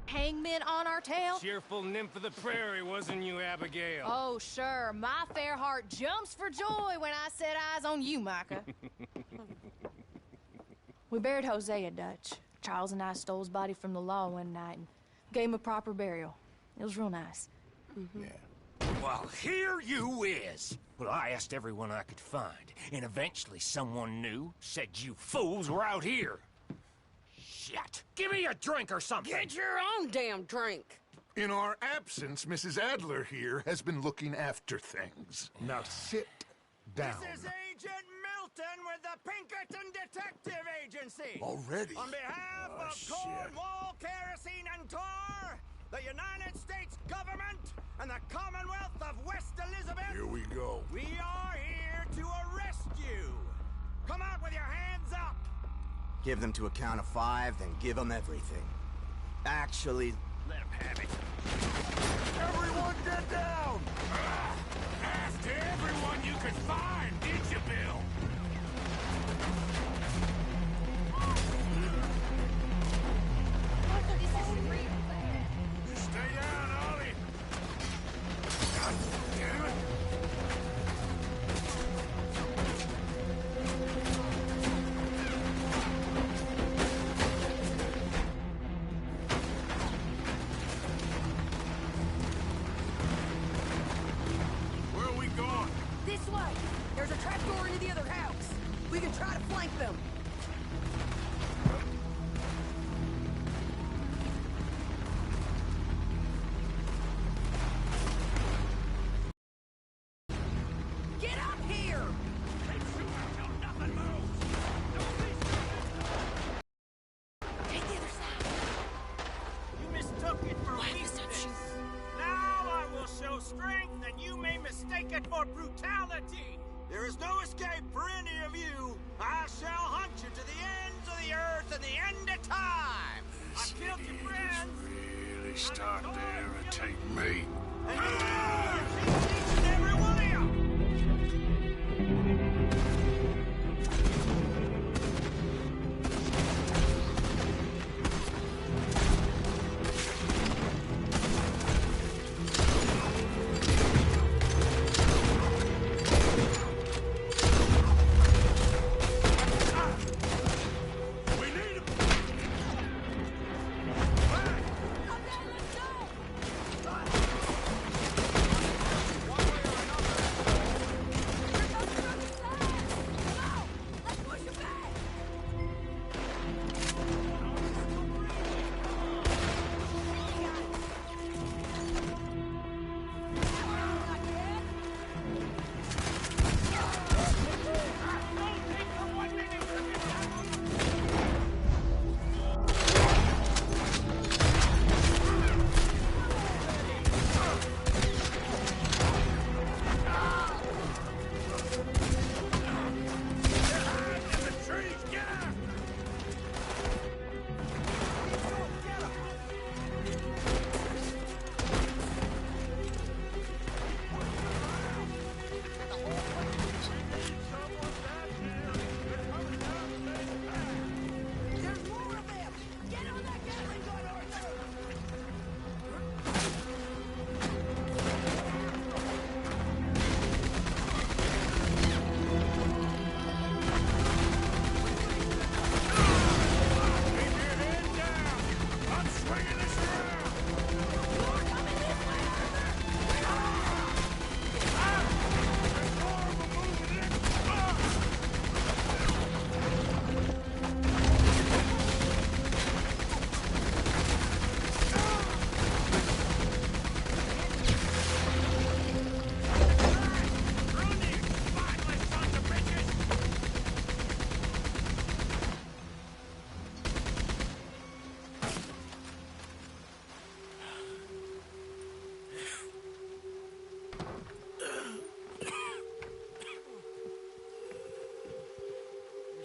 hangman on our tail? Cheerful nymph of the prairie, wasn't you, Abigail? Oh, sure. My fair heart jumps for joy when I set eyes on you, Micah. We buried Hosea, Dutch. Charles and I stole his body from the law one night and gave him a proper burial. It was real nice. Yeah. Well, here you is. Well, I asked everyone I could find, and eventually someone new said you fools were out here. Shit! Give me a drink or something! Get your own damn drink! In our absence, Mrs. Adler here has been looking after things. Now sit down. This is Agent Milton with the Pinkerton Detective Agency. Already? On behalf of Cornwall, Kerosene, and Tar, the United States government, and the Commonwealth of West Elizabeth... Here we go. We are here to arrest you. Come out with your hands up. Give them to a count of 5, then give them everything. Actually... Let him have it. Everyone get down! After everyone you could find, did you, Bill? Stay down, Ollie. God damn it. Where are we going? This way! There's a trapdoor into the other house! We can try to flank them! Get up here! Nothing moves. Take the other side! You mistook it for weakness. Now I will show strength, and you may mistake it for brutality. There is no escape for any of you. I shall hunt you to the ends of the earth and the end of time. I've killed your friends. Really start to irritate me. And each and every one of you.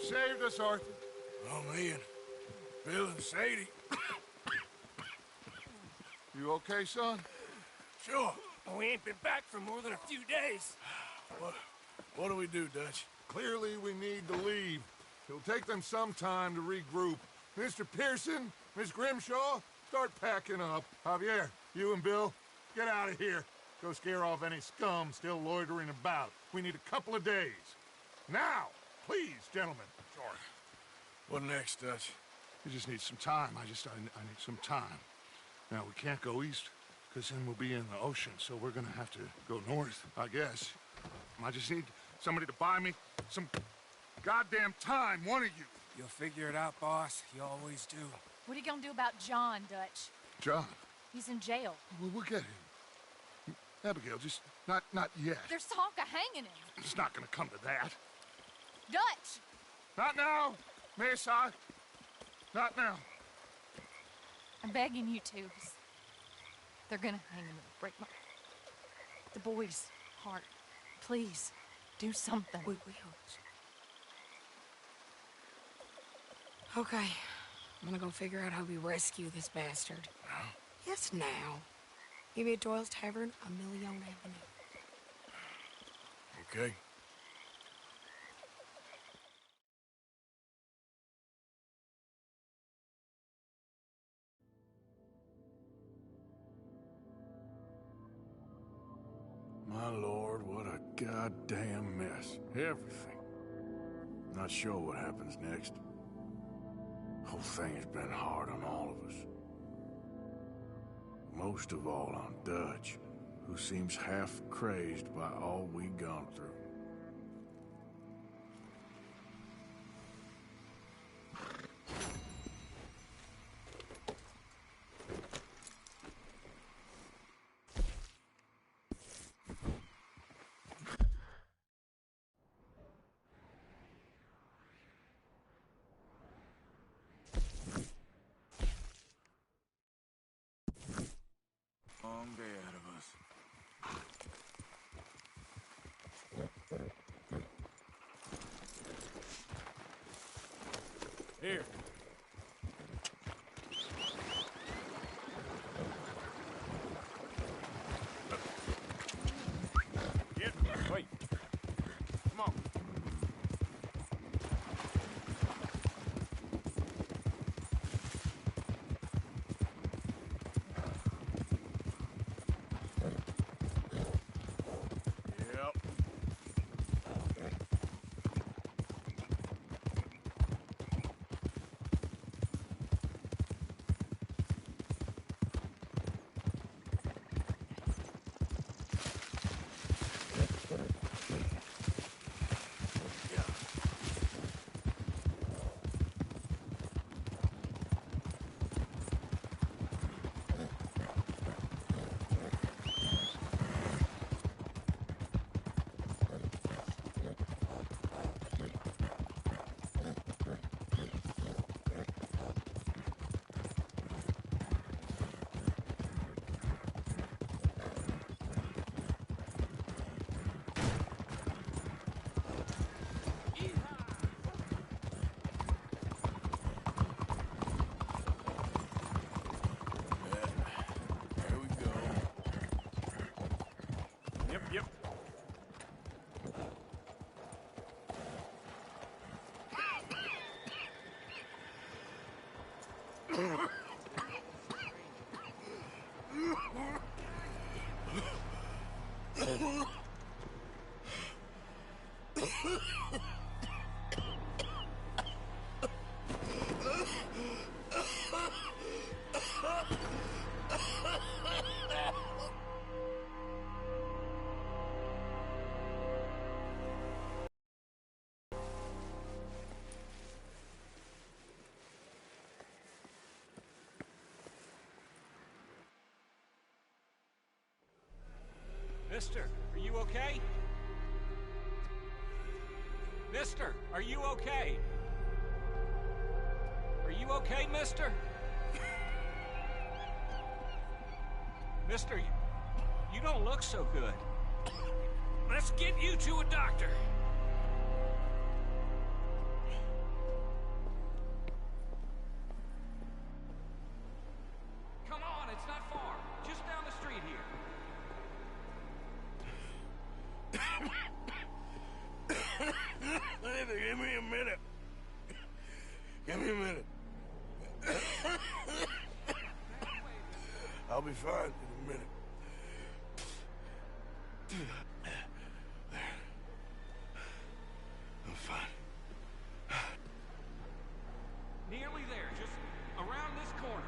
Saved us, Arthur. Oh, me and Bill and Sadie. You okay, son? Sure. We ain't been back for more than a few days. What do we do, Dutch? Clearly we need to leave. It'll take them some time to regroup. Mr. Pearson, Miss Grimshaw, start packing up. Javier, you and Bill, get out of here. Go scare off any scum still loitering about. We need a couple of days. Now, please, gentlemen. Sure. What next, Dutch? We just need some time. I need some time. Now, we can't go east, because then we'll be in the ocean, so we're gonna have to go north, I guess. I just need somebody to buy me some goddamn time, one of you. You'll figure it out, boss. You always do. What are you gonna do about John, Dutch? John, He's in jail. we'll get him. Abigail, just not yet. There's talk of hanging him. It's not gonna come to that. Dutch! Not now, Mesa. Not now. I'm begging you to. They're gonna hang him. It'll break the boy's heart. Please, do something. We will. Okay. I'm gonna go figure out how we rescue this bastard. Now? Yes, now. Give me at Doyle's Tavern, a Million Avenue. Okay. My lord, what a goddamn mess. Everything. Not sure what happens next. Whole thing has been hard on all of us. Most of all on Dutch, who seems half crazed by all we've gone through. Long day ahead of us. Here. Get. Wait. Come on. Yep. There we go. Yep. Mister, are you okay? Mister, are you okay? Are you okay, mister? Mister, you don't look so good. Let's get you to a doctor. Come on, it's not far. Just down the street here. Give me a minute. Give me a minute. I'll be fine in a minute. There. I'm fine. Nearly there, just around this corner.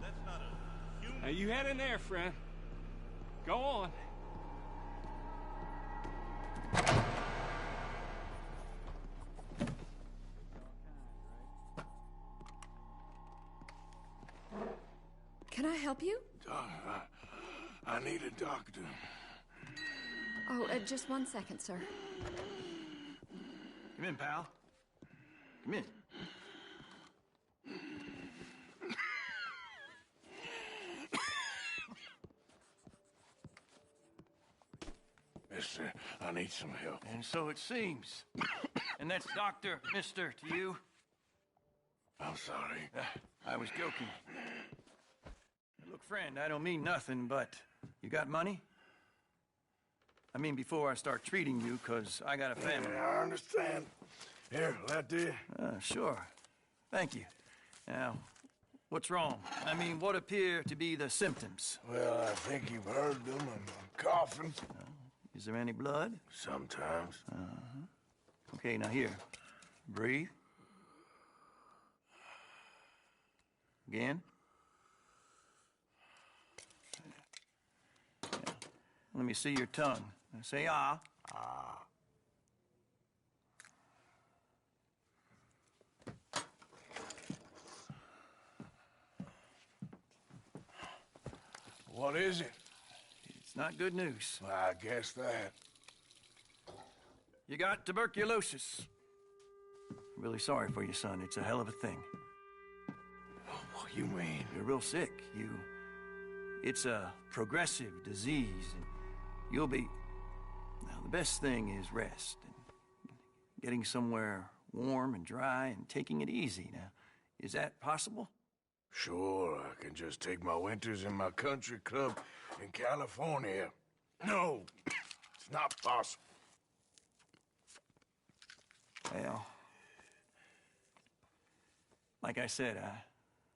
That's not a human. Now you head in there, friend. Go on. Can I help you? I need a doctor. Oh, just 1 second, sir. Come in, pal. Come in. Mister, I need some help. And so it seems. And that's Doctor, Mister to you? I'm sorry. I was joking. Look, friend, I don't mean nothing, but you got money? I mean, before I start treating you, 'cause I got a family. Yeah, I understand. Here, that do you? Sure. Thank you. Now, what's wrong? I mean, what appear to be the symptoms? Well, I think you've heard them. I'm coughing. Is there any blood? Sometimes. Okay, now here. Breathe. Again. Yeah. Let me see your tongue. Now say ah. Ah. What is it? It's not good news. Well, I guess that. You got tuberculosis. I'm really sorry for you, son. It's a hell of a thing. What you mean? You're real sick. It's a progressive disease, and you'll be... Now, the best thing is rest, and getting somewhere warm and dry, and taking it easy. Now, is that possible? Sure, I can just take my winters in my country club in California. No, it's not possible. Well, like I said,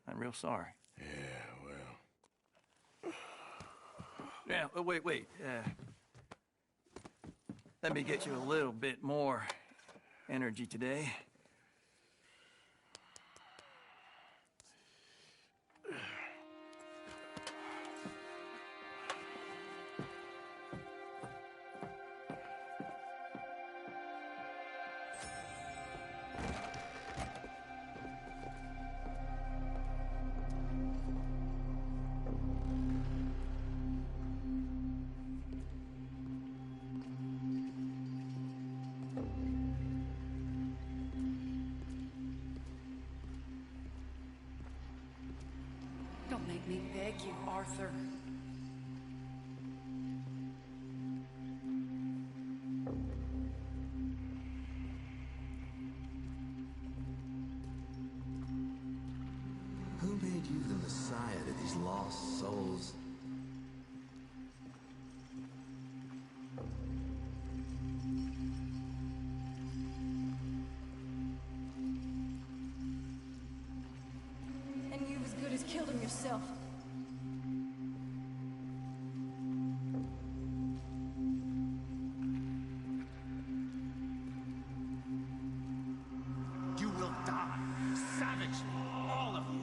I'm real sorry. Yeah, well... Yeah, wait. Let me get you a little bit more energy today. Don't make me beg you, Arthur. Who made you the messiah to these lost souls? And you've as good as killed him yourself. You will die, savagely, all of you.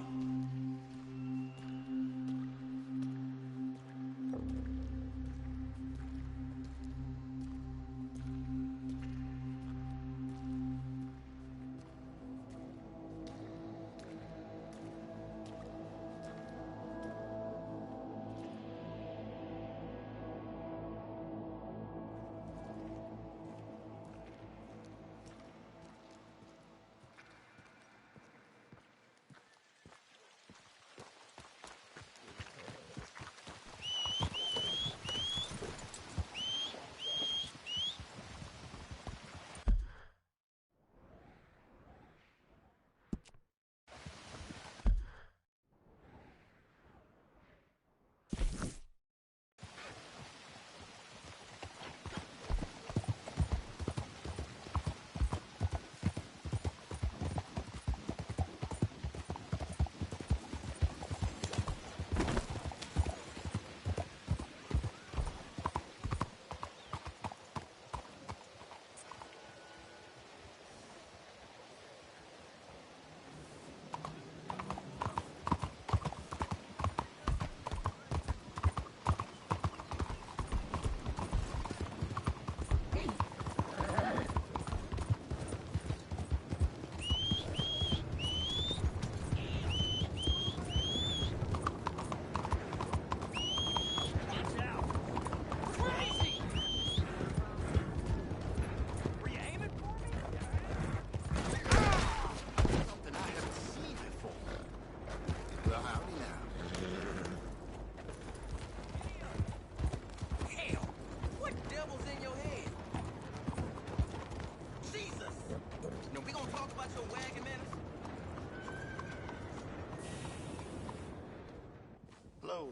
So,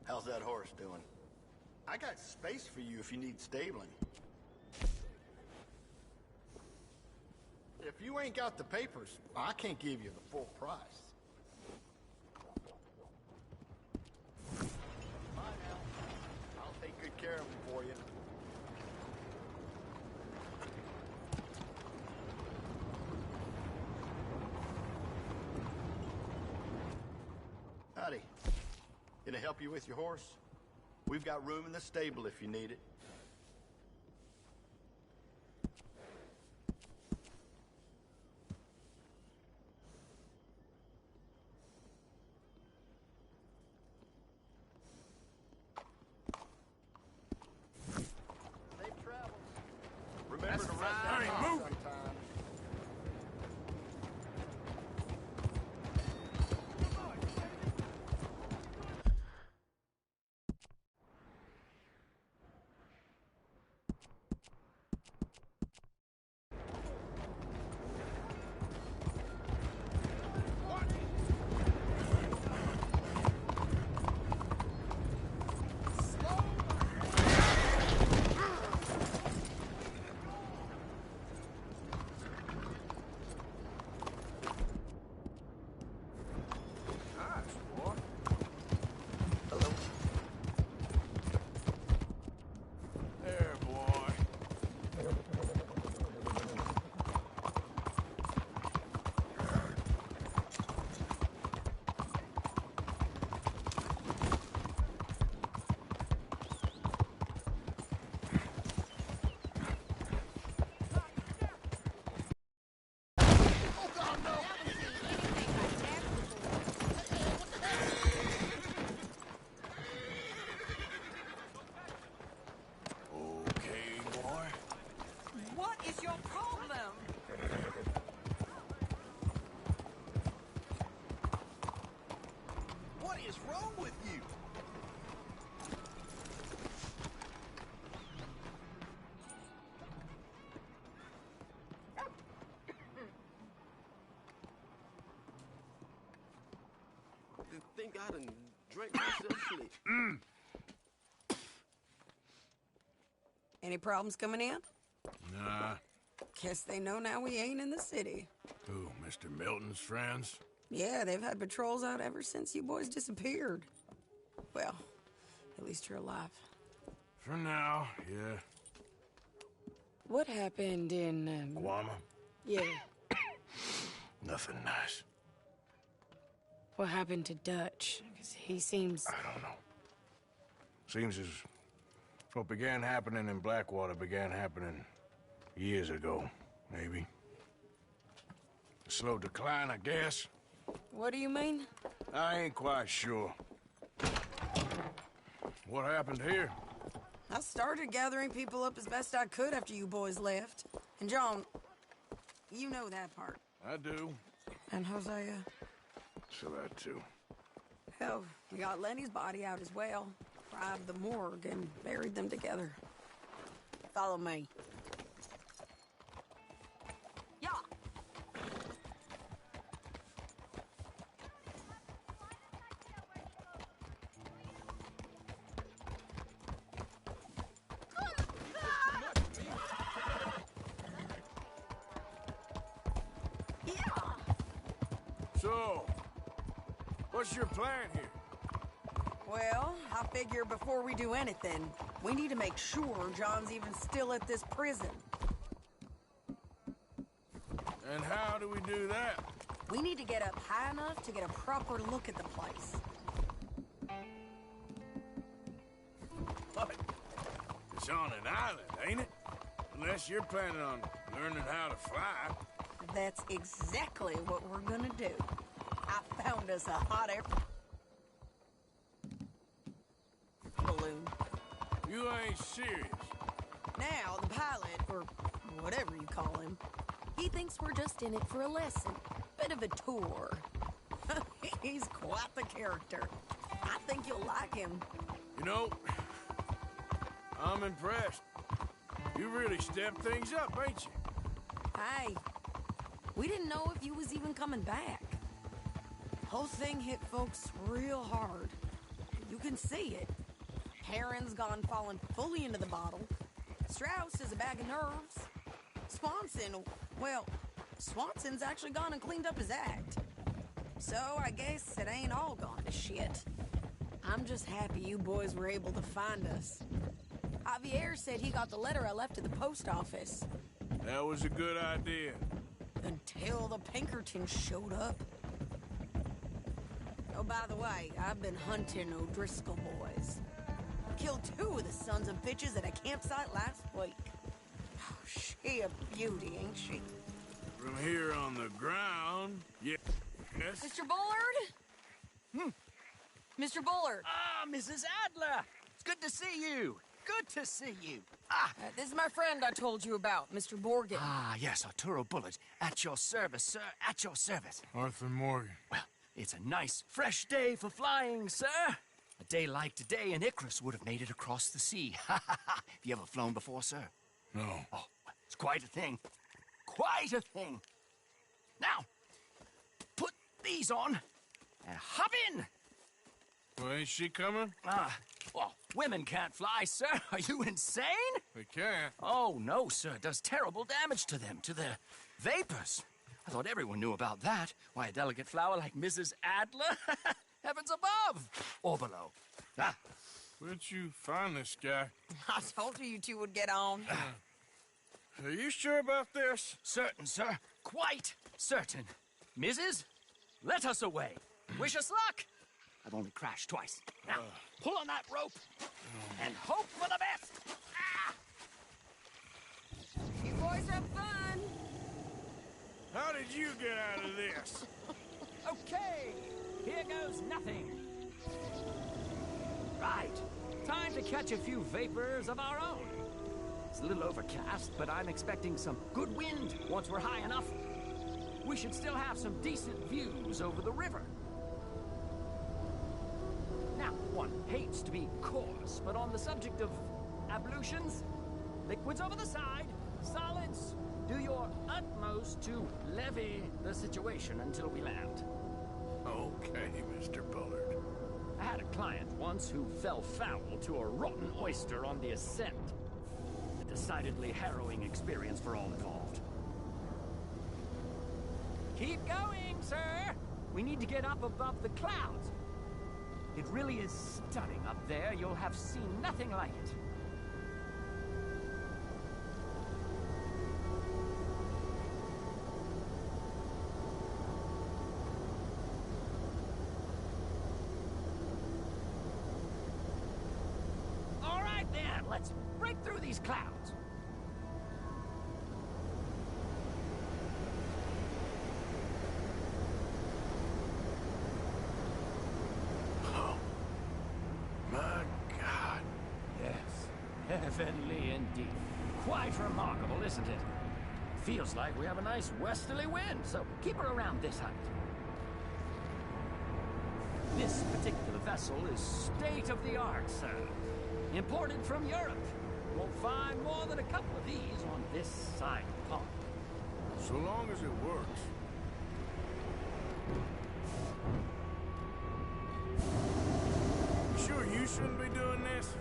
how's that horse doing? I got space for you if you need stabling. If you ain't got the papers, I can't give you the full price. Bye now. I'll take good care of him for you. Howdy. Can I help you with your horse? We've got room in the stable if you need it. Safe travels. Remember to rest that mouth sometime. Think I done drank myself sleep. Any problems coming in? Nah. Guess they know now we ain't in the city. Who, Mr. Milton's friends? Yeah, they've had patrols out ever since you boys disappeared. Well, at least you're alive. For now, yeah. What happened in, Guama? Yeah. Nothing nice. What happened to Dutch? 'Cause he seems... I don't know. Seems as what began happening in Blackwater began happening years ago, maybe. A slow decline, I guess. What do you mean? I ain't quite sure. What happened here? I started gathering people up as best I could after you boys left. And John, you know that part. I do. And Hosea? So that too. Hell, we got Lenny's body out as well. Bribed the morgue and buried them together. Follow me. Yeah. So, what's your plan here? Well, I figure before we do anything, we need to make sure John's even still at this prison. And how do we do that? We need to get up high enough to get a proper look at the place. What? It's on an island, ain't it? Unless you're planning on learning how to fly. That's exactly what we're gonna do. I found us a hot air balloon. You ain't serious. Now, the pilot, or whatever you call him, he thinks we're just in it for a lesson. Bit of a tour. He's quite the character. I think you'll like him. You know, I'm impressed. You really stepped things up, ain't you? Hey, we didn't know if you was even coming back. Whole thing hit folks real hard. You can see it. Heron's gone falling fully into the bottle. Strauss is a bag of nerves. Swanson's actually gone and cleaned up his act. So I guess it ain't all gone to shit. I'm just happy you boys were able to find us. Javier said he got the letter I left at the post office. That was a good idea. Until the Pinkertons showed up. Oh, by the way, I've been hunting O'Driscoll boys. Killed 2 of the sons of bitches at a campsite last week. Oh, she a beauty, ain't she? From here on the ground, yes. Mr. Bullard? Mr. Bullard. Ah, Mrs. Adler! It's good to see you. Good to see you. This is my friend I told you about, Mr. Morgan. Ah, yes, Arturo Bullard. At your service, sir. At your service. Arthur Morgan. Well, it's a nice, fresh day for flying, sir. A day like today, and Icarus would have made it across the sea. Have you ever flown before, sir? No. Oh, it's quite a thing. Quite a thing. Now, put these on and hop in. Well, ain't she coming? Well, women can't fly, sir. Are you insane? They can't. Oh, no, sir. It does terrible damage to them, to their vapors. I thought everyone knew about that. Why, a delicate flower like Mrs. Adler? Heavens above. Or below. Where'd you find this guy? I told you two would get on. Are you sure about this? Certain, sir. Quite certain. Mrs., let us away. Wish us luck. I've only crashed twice. Now, pull on that rope and hope for the best. You boys have fun. How did you get out of this? Okay, here goes nothing. Right. Time to catch a few vapors of our own. It's a little overcast, but I'm expecting some good wind once we're high enough. We should still have some decent views over the river. Now, one hates to be coarse, but on the subject of ablutions, liquids over the side, solids, do your utmost to levy the situation until we land. Okay, Mr. Bullard. I had a client once who fell foul to a rotten oyster on the ascent. A decidedly harrowing experience for all involved. Keep going, sir! We need to get up above the clouds. It really is stunning up there. You'll have seen nothing like it. All right, then. Let's break through these clouds. Heavenly indeed. Quite remarkable, isn't it? Feels like we have a nice westerly wind, so keep her around this height. This particular vessel is state-of-the-art, sir. Imported from Europe. Won't find more than a couple of these on this side of the pond. So long as it works. You sure you shouldn't be doing this?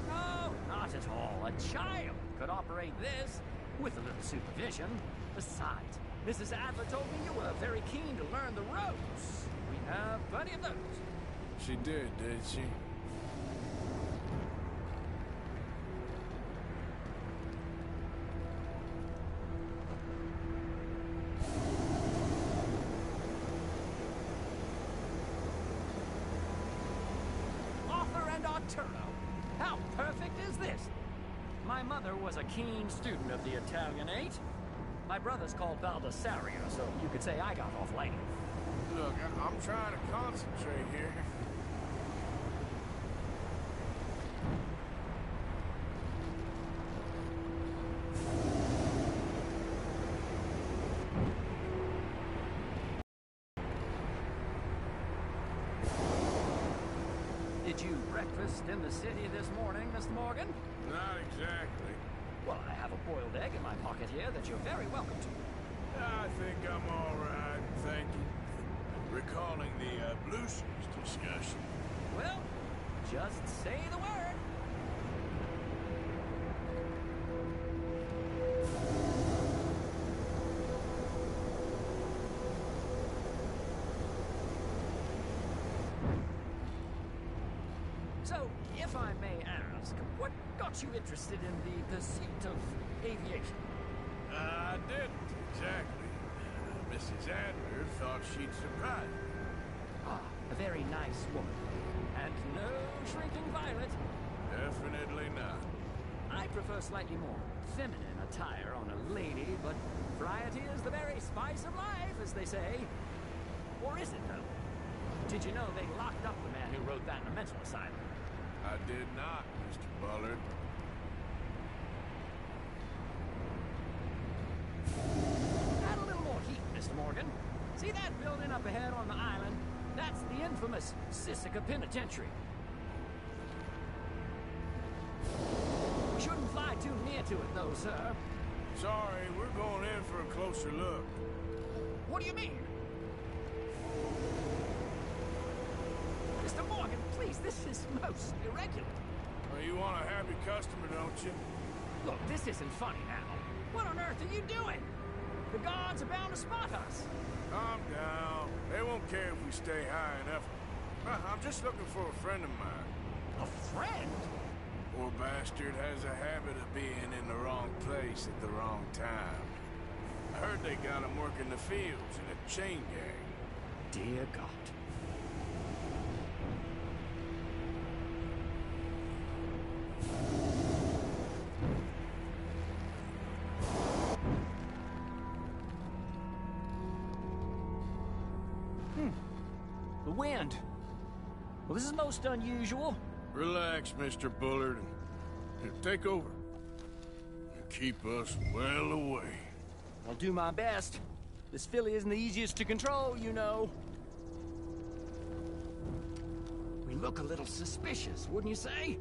No, not at all. A child could operate this with a little supervision. Besides, Mrs. Adler told me you were very keen to learn the ropes. We have plenty of those. She did she? Arthur and Arturo. How perfect is this? My mother was a keen student of the Italianate. My brother's called Baldessario, so you could say I got off late. Look, I'm trying to concentrate here. Did you breakfast in the city this morning, Mr. Morgan? Not exactly. Well, I have a boiled egg in my pocket here that you're very welcome to. I think I'm all right, thank you. Recalling the ablutions discussion. Well, Just say the word. So, if I may ask, what got you interested in the pursuit of aviation? I didn't, exactly. Mrs. Adler thought she'd surprise me. Ah, a very nice woman. And no shrinking violet. Definitely not. I prefer slightly more feminine attire on a lady, but variety is the very spice of life, as they say. Or is it, though? Did you know they locked up the man who wrote that in a mental asylum? I did not, Mr. Bullard. Add a little more heat, Mr. Morgan. See that building up ahead on the island? That's the infamous Sisika Penitentiary. We shouldn't fly too near to it, though, sir. Sorry, we're going in for a closer look. What do you mean? Mr. Morgan, please, this is most irregular. Well, you want a happy customer, don't you? Look, this isn't funny now. What on earth are you doing? The guards are bound to spot us. Calm down. They won't care if we stay high enough. I'm just looking for a friend of mine. A friend? Poor bastard has a habit of being in the wrong place at the wrong time. I heard they got him working the fields in a chain gang. Dear God. The wind. Well, this is most unusual. Relax, Mr. Bullard. Here, take over. And keep us well away. I'll do my best. This filly isn't the easiest to control, you know. We look a little suspicious, wouldn't you say?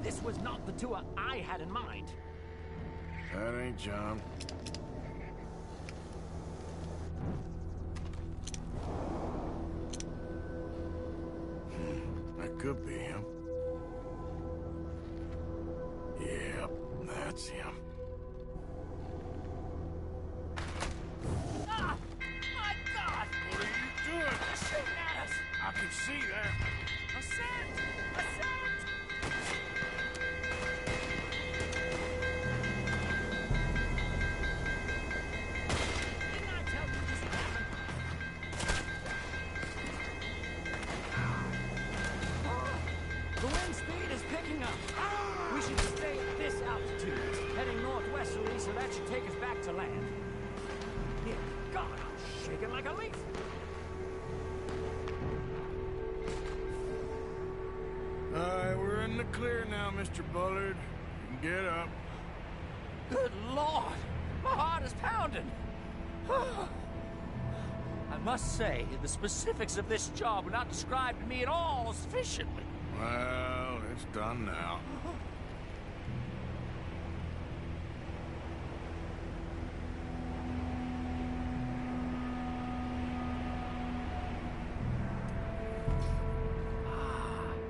This was not the tour I had in mind. That ain't John. That could be him. Yep, that's him. Ah! My God! What are you doing? They're shooting at us! I can see that. Ascent! Ascent! Didn't I tell you this would happen? The wind speed is picking up. We should stay at this altitude, heading northwesterly, so that should take us back to land. Dear God, I'm shaking like a leaf. All right, we're in the clear now, Mr. Bullard. You can get up. Good Lord! My heart is pounding! I must say, the specifics of this job were not described to me at all sufficiently. Well, it's done now.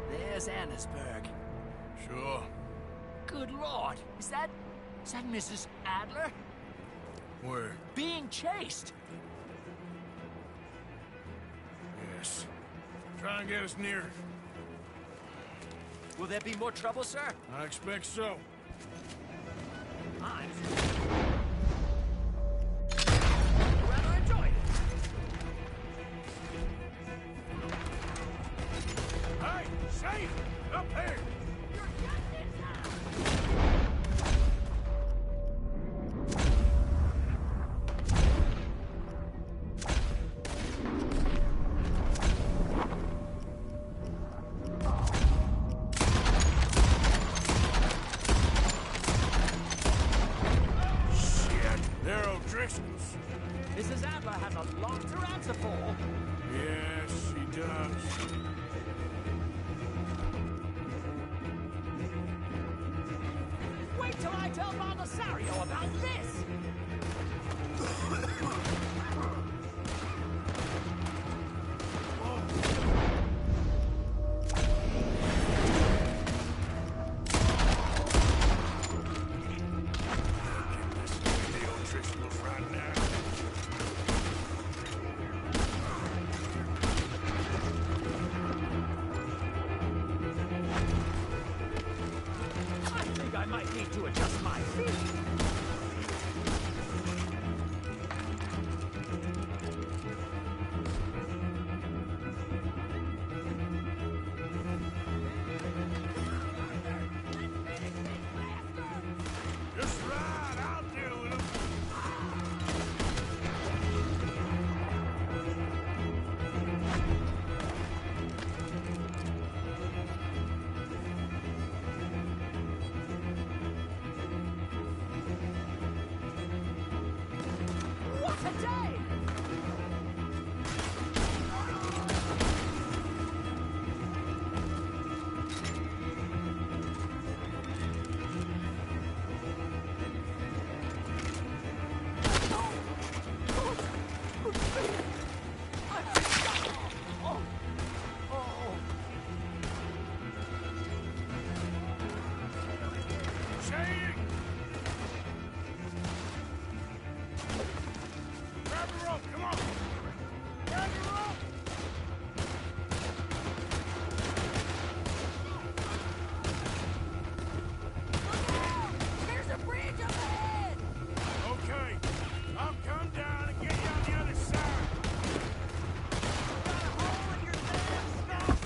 There's Annisburg. Sure. Good Lord! Is that Mrs. Adler? Where? Being chased! Yes. Try and get us near. Will there be more trouble, sir? I expect so. I rather enjoyed it. Hey, safe! Up here! Mrs. Adler has a lot to answer for. Yes, she does. tell Baldessario about this! I might need to adjust my feet. Just right, I'll deal with him. What a day! Shady! Grab the rope, come on! Grab the rope! There's a bridge up ahead! Okay, I'll come down and get you on the other side. Got a hole in your damn stuff?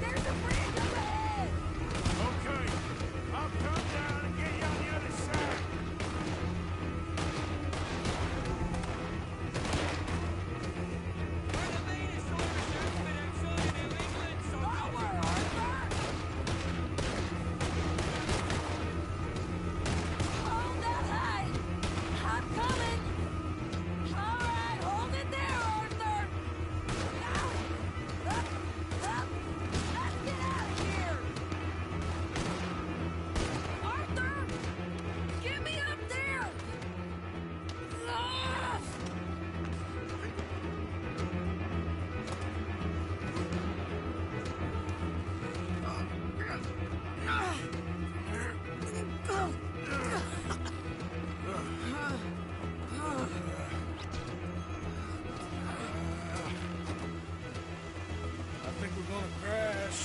There's a bridge up ahead! Okay, I'll come down and get you on the other side. Hold that high! I'm coming! All right, hold it there, Arthur! Up! Let's get out of here! Arthur! Get me up there! Ah! I think we're gonna crash.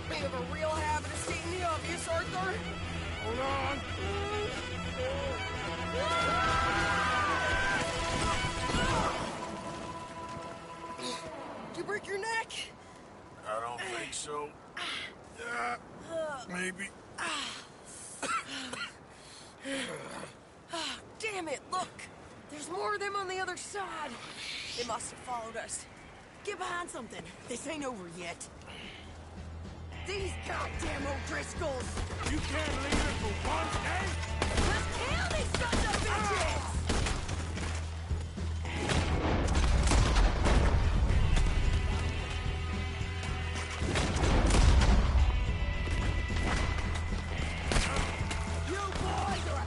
We have a real habit of stating the obvious, Arthur. Hold on. Did you break your neck? I don't think so. Maybe. Damn it, look! There's more of them on the other side. They must have followed us. Get behind something. This ain't over yet. These goddamn O'Driscolls! You can't leave it for one day? Let's kill these sons of bitches! You boys are a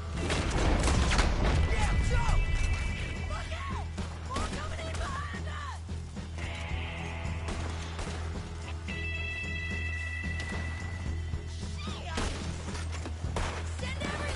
damn joke! Look out! More coming in behind us! Send everything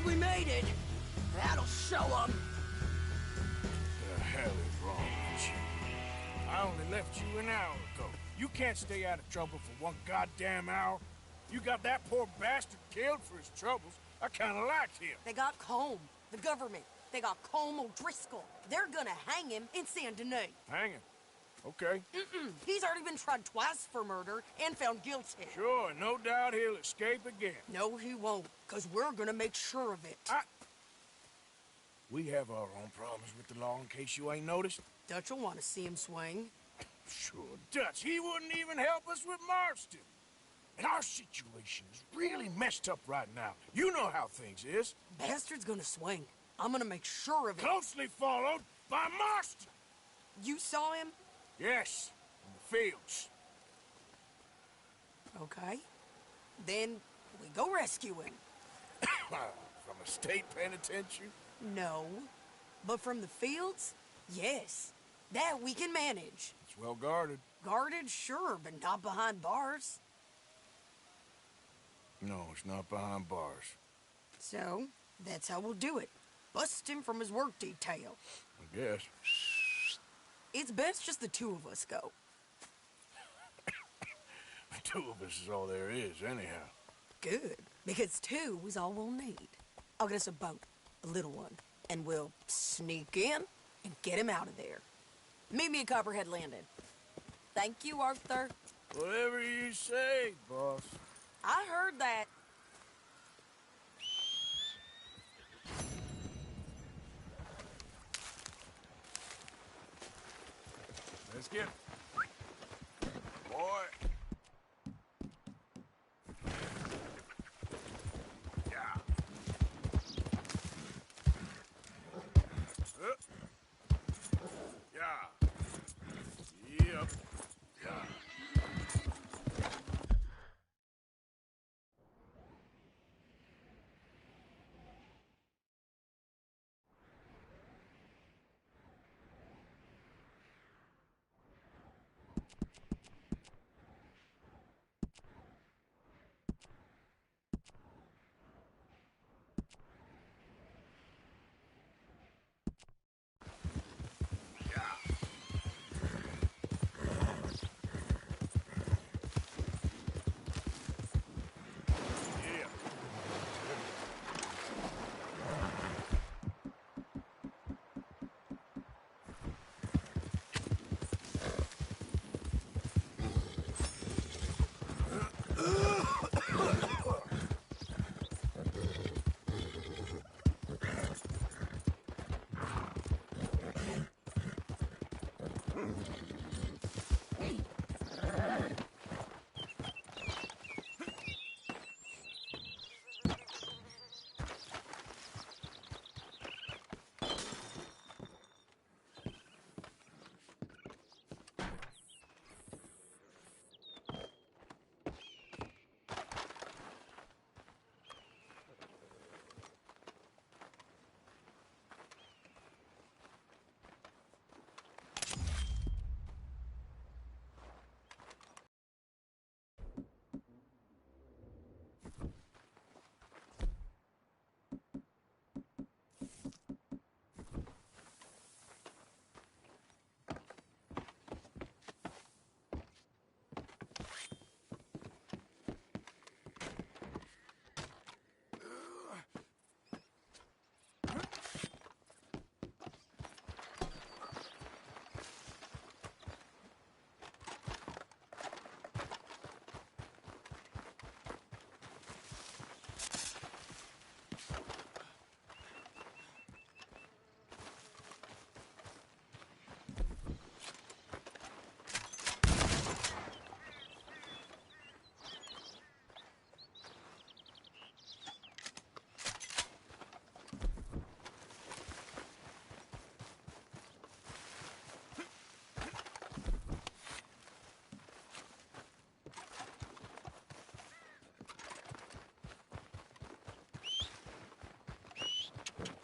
We made it. That'll show them. The hell is wrong with you? I only left you an hour ago. You can't stay out of trouble for one goddamn hour. You got that poor bastard killed for his troubles. I kinda liked him. They got Combe, the government. They got Combe O'Driscoll. They're gonna hang him in Saint Denis. Hang him. Okay. He's already been tried twice for murder and found guilty. Sure, no doubt he'll escape again. No, he won't, because we're gonna make sure of it. We have our own problems with the law in case you ain't noticed. Dutch will want to see him swing. Sure, Dutch, he wouldn't even help us with Marston. And our situation is really messed up right now. You know how things is. Bastard's gonna swing. I'm gonna make sure of it. Closely followed by Marston. You saw him? Yes, in the fields. Okay. Then we go rescue him. From a state penitentiary? No. But from the fields? Yes. That we can manage. It's well guarded. Guarded, sure, but not behind bars. No, it's not behind bars. So, that's how we'll do it. Bust him from his work detail. I guess. It's best just the two of us go. The two of us is all there is, anyhow. Good, because two is all we'll need. I'll get us a boat, a little one, and we'll sneak in and get him out of there. Meet me at Copperhead Landing. Thank you, Arthur. Whatever you say, boss. I heard that. Let's get boy. Yeah. Yeah. Yep. Yeah.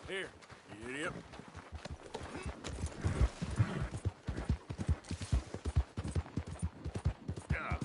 Here, you idiot. Yeah.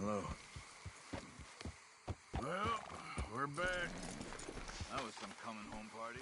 Hello. Well, we're back. That was some coming home party.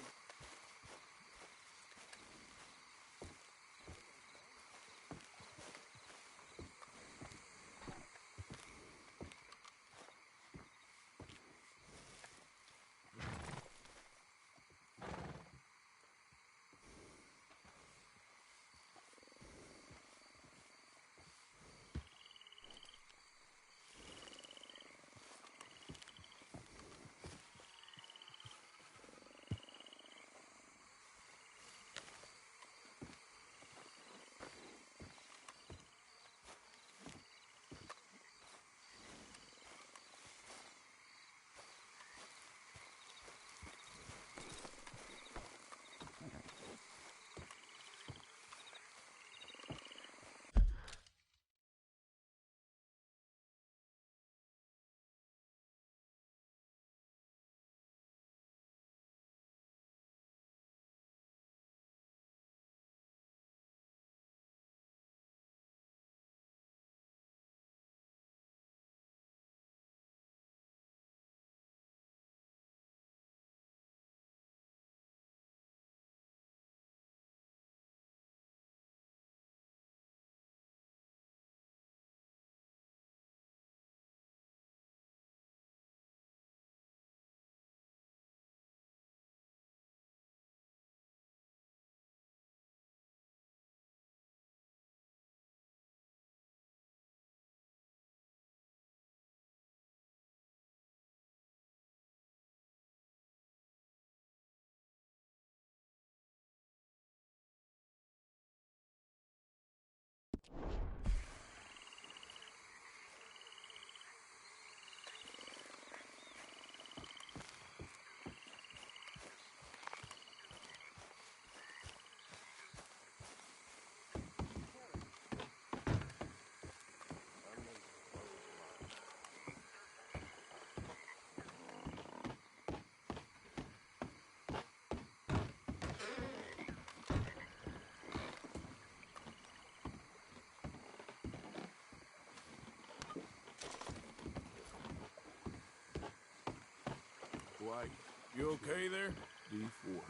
White, you okay there? D4.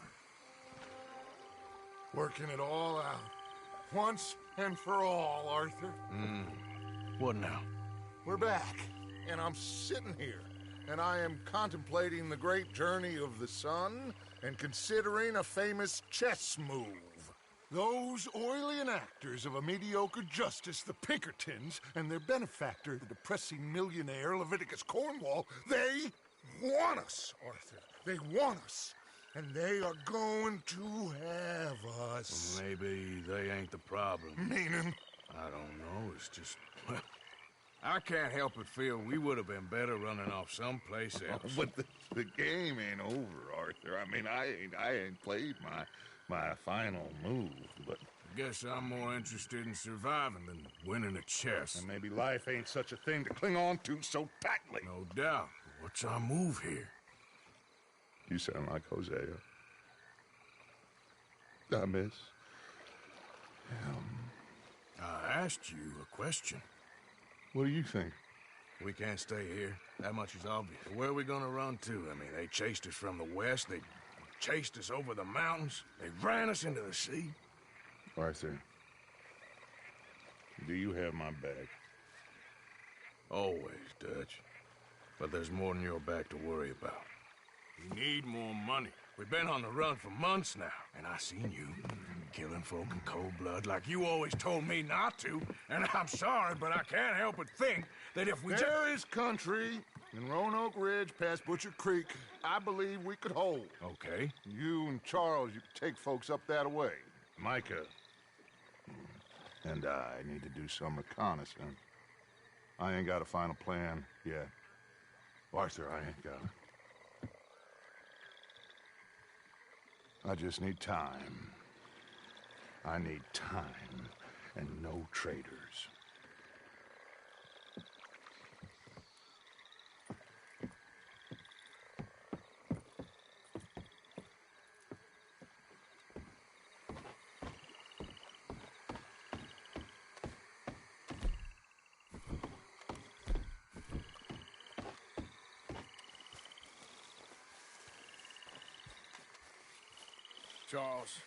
Working it all out. Once and for all, Arthur. What now? We're back, and I'm sitting here, and I am contemplating the great journey of the sun and considering a famous chess move. Those oily enactors of a mediocre justice, the Pinkertons, and their benefactor, the depressing millionaire Leviticus Cornwall, they want us, Arthur. They want us. And they are going to have us. Maybe they ain't the problem. Meaning? I don't know, it's just... Well, I can't help but feel we would have been better running off someplace else. But the game ain't over, Arthur. I mean, I ain't played my final move, but... I guess I'm more interested in surviving than winning a chess. And maybe life ain't such a thing to cling on to so tightly. No doubt. What's our move here? You sound like Hosea. I miss him. I asked you a question. What do you think? We can't stay here. That much is obvious. Where are we gonna run to? I mean, they chased us from the west. They chased us over the mountains. They ran us into the sea. Arthur, do you have my back? Always, Dutch. But there's more than your back to worry about. We need more money. We've been on the run for months now, and I seen you. killing folk in cold blood like you always told me not to. And I'm sorry, but I can't help but think that if we There is country in Roanoke Ridge past Butcher Creek I believe we could hold. Okay. You and Charles, you could take folks up that way. Micah and I need to do some reconnaissance. I ain't got a final plan yet. Arthur, I ain't got it. I just need time. I need time and no traitors. Charles,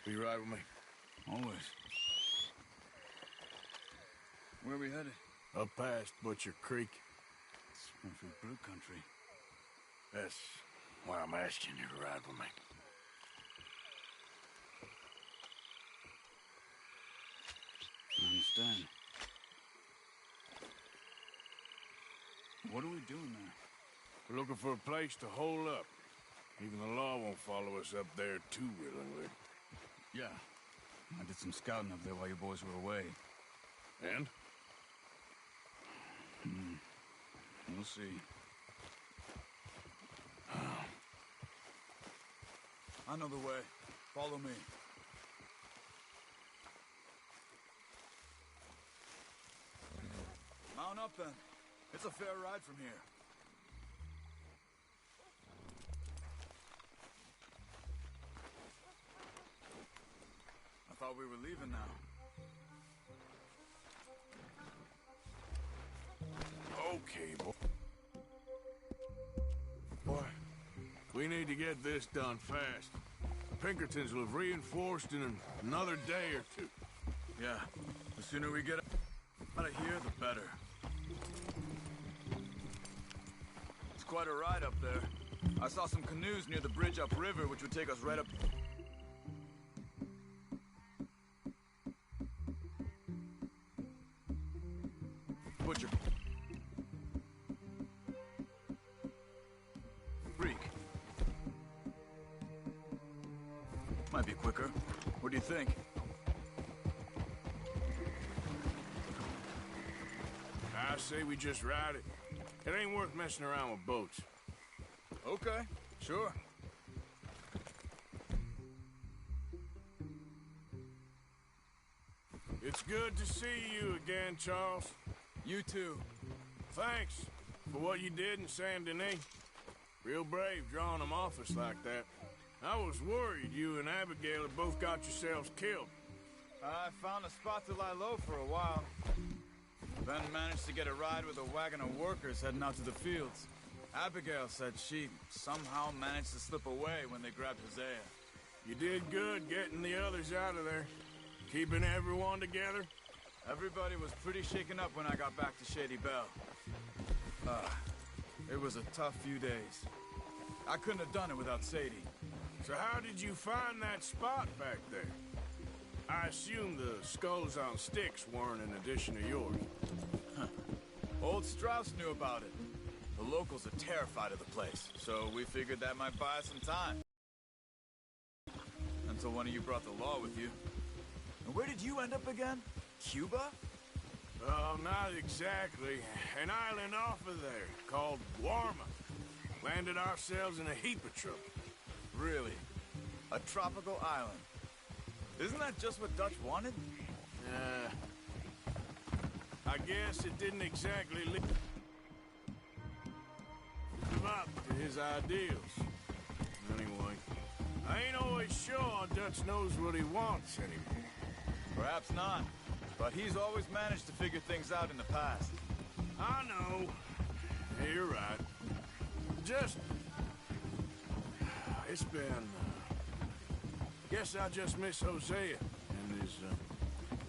be right with me. Always. Where are we headed? Up past Butcher Creek. It's Springfield Brew Country. That's why I'm asking you to ride with me. I understand. What are we doing there? We're looking for a place to hole up. Even the law won't follow us up there too willingly. Yeah. I did some scouting up there while you boys were away. And? We'll see. I know the way. Follow me. Mount up then. It's a fair ride from here. I thought we were leaving now. Okay, boy, we need to get this done fast. The Pinkertons will have reinforced in another day or two. Yeah, the sooner we get out of here, the better. It's quite a ride up there. I saw some canoes near the bridge upriver, which would take us right up... Butcher Creek. Might be quicker. What do you think? I say we just ride it. It ain't worth messing around with boats. Okay, sure. It's good to see you again, Charles. You too. Thanks for what you did in Saint Denis. Real brave drawing them off us like that. I was worried you and Abigail had both got yourselves killed. I found a spot to lie low for a while. Then managed to get a ride with a wagon of workers heading out to the fields. Abigail said she somehow managed to slip away when they grabbed Hosea. You did good getting the others out of there. Keeping everyone together. Everybody was pretty shaken up when I got back to Shady Belle. It was a tough few days. I couldn't have done it without Sadie. So how did you find that spot back there? I assume the skulls on sticks weren't an addition of yours. Old Strauss knew about it. The locals are terrified of the place, so we figured that might buy us some time. Until one of you brought the law with you. And where did you end up again? Cuba? Oh, not exactly. An island off of there, called Warma. Landed ourselves in a heap of trouble. Really? A tropical island? Isn't that just what Dutch wanted? I guess it didn't exactly live up to his ideals. Anyway, I ain't always sure Dutch knows what he wants anymore. Perhaps not, but he's always managed to figure things out in the past. I know. You're right. Just... It's been... Guess I just miss Hosea and his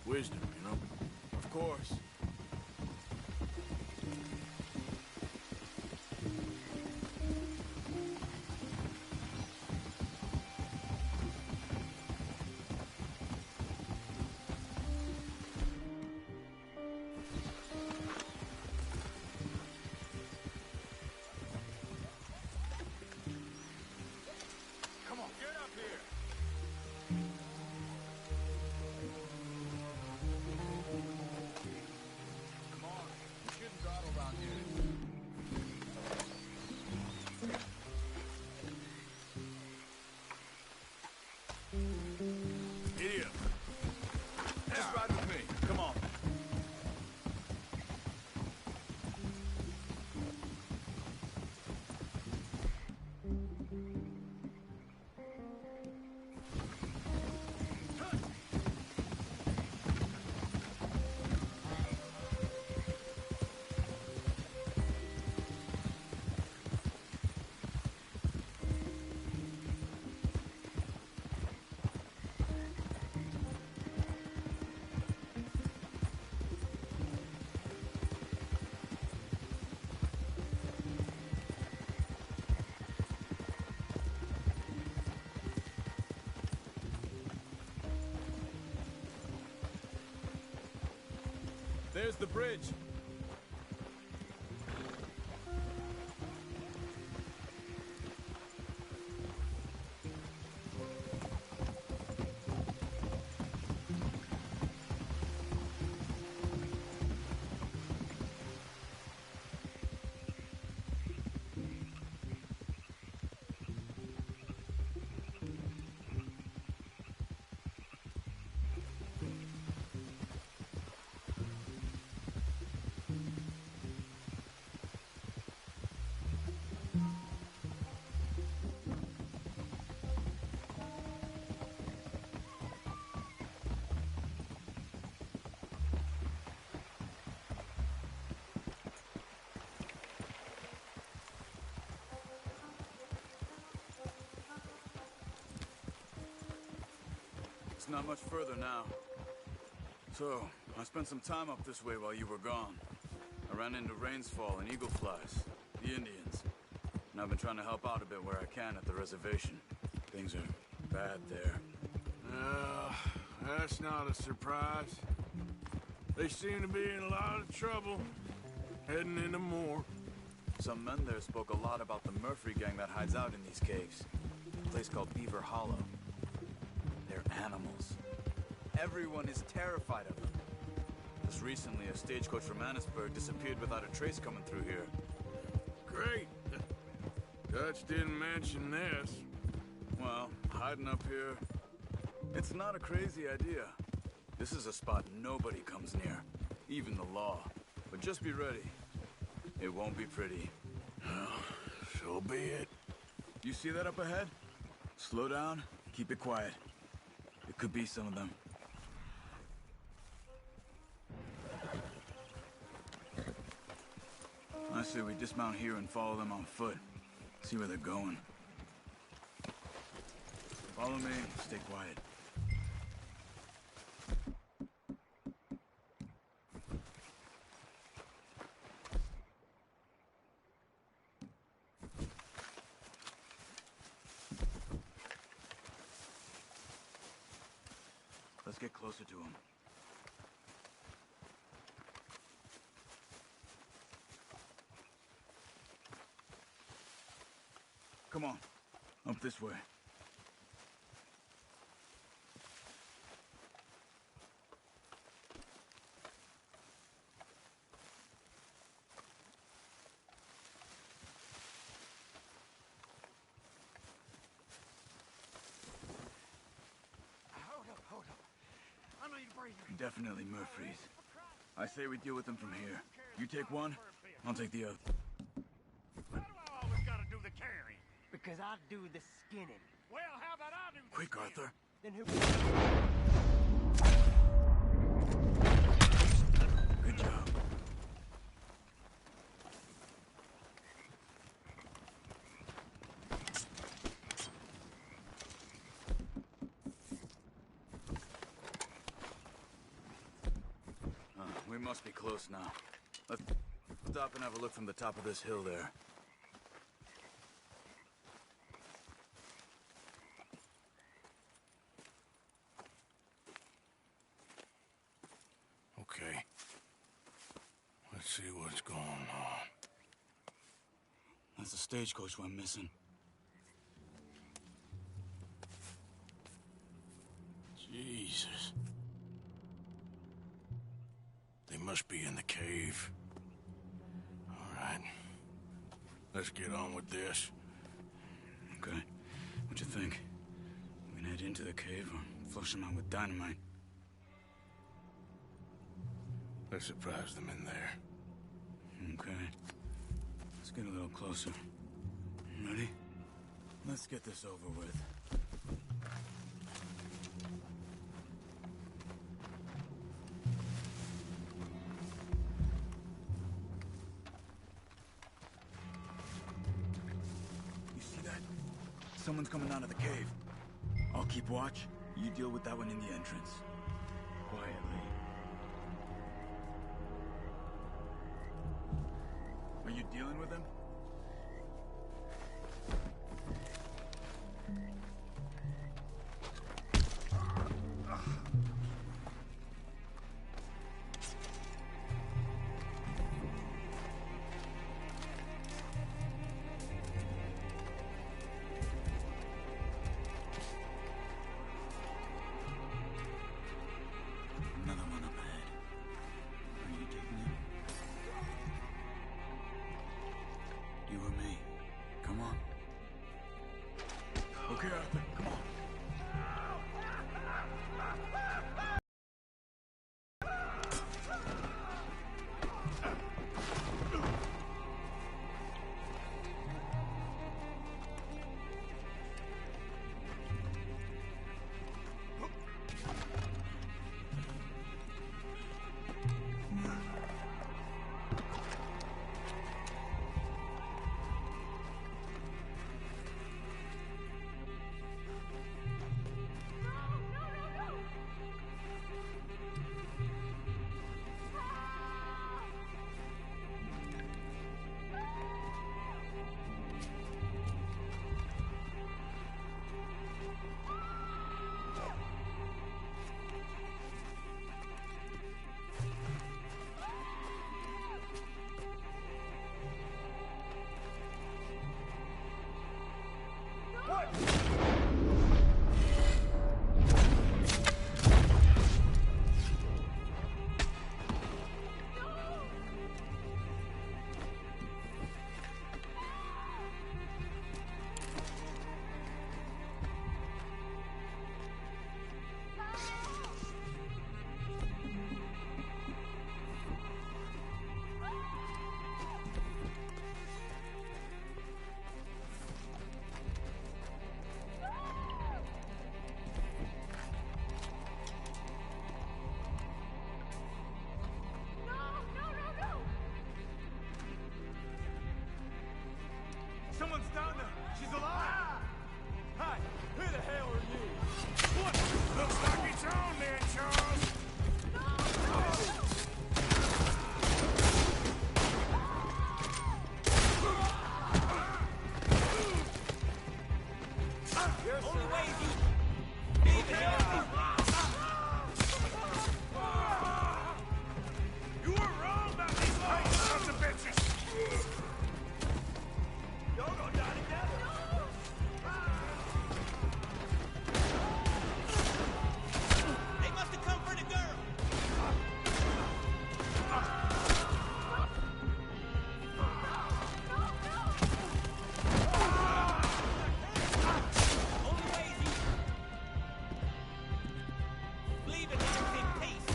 wisdom, you know? Of course. Idiot. Just ride with me. Come on. There's the bridge. It's not much further now. So, I spent some time up this way while you were gone. I ran into Rainsfall and Eagle Flies, the Indians. And I've been trying to help out a bit where I can at the reservation. Things are bad there. That's not a surprise. They seem to be in a lot of trouble, heading into more. Some men there spoke a lot about the Murphy gang that hides out in these caves. A place called Beaver Hollow. They're animals. Everyone is terrified of them. Just recently, a stagecoach from Annisburg disappeared without a trace coming through here. Great. Dutch didn't mention this. Well, hiding up here, it's not a crazy idea. This is a spot nobody comes near, even the law. But just be ready. It won't be pretty. Well, so be it. You see that up ahead? Slow down, keep it quiet. It could be some of them. I say we dismount here and follow them on foot. See where they're going. Follow me, stay quiet. Let's get closer to him. Come on, up this way. Hold up. I need a breather. Definitely Murphy's. I say we deal with them from here. You take one, I'll take the other. Why do I always gotta do the carrying? Because I do the skinning. Well, how about I do the Quick, skinning? Arthur. Then who... Good job. We must be close now. Let's stop and have a look from the top of this hill there. Okay. Let's see what's going on. That's the stagecoach we're missing. Jesus. They must be in the cave. All right. Let's get on with this. Okay. What you think? We can head into the cave or flush them out with dynamite. Let's surprise them in there. Okay. Let's get a little closer. Ready? Let's get this over with. You see that? Someone's coming out of the cave. I'll keep watch. You deal with that one in the entrance. Quietly. Are you dealing with him? Another one up ahead. Are you taking him? You or me? Come on. Okay, Arthur, come on. Someone's down there. She's alive. Hi, who the hell are you? What? Looks like it's on there, Charles. Only way you leave it here. You were wrong about these white sons of bitches. Y'all gonna die together. They must have come for the girl. Only way is you leave it there in peace.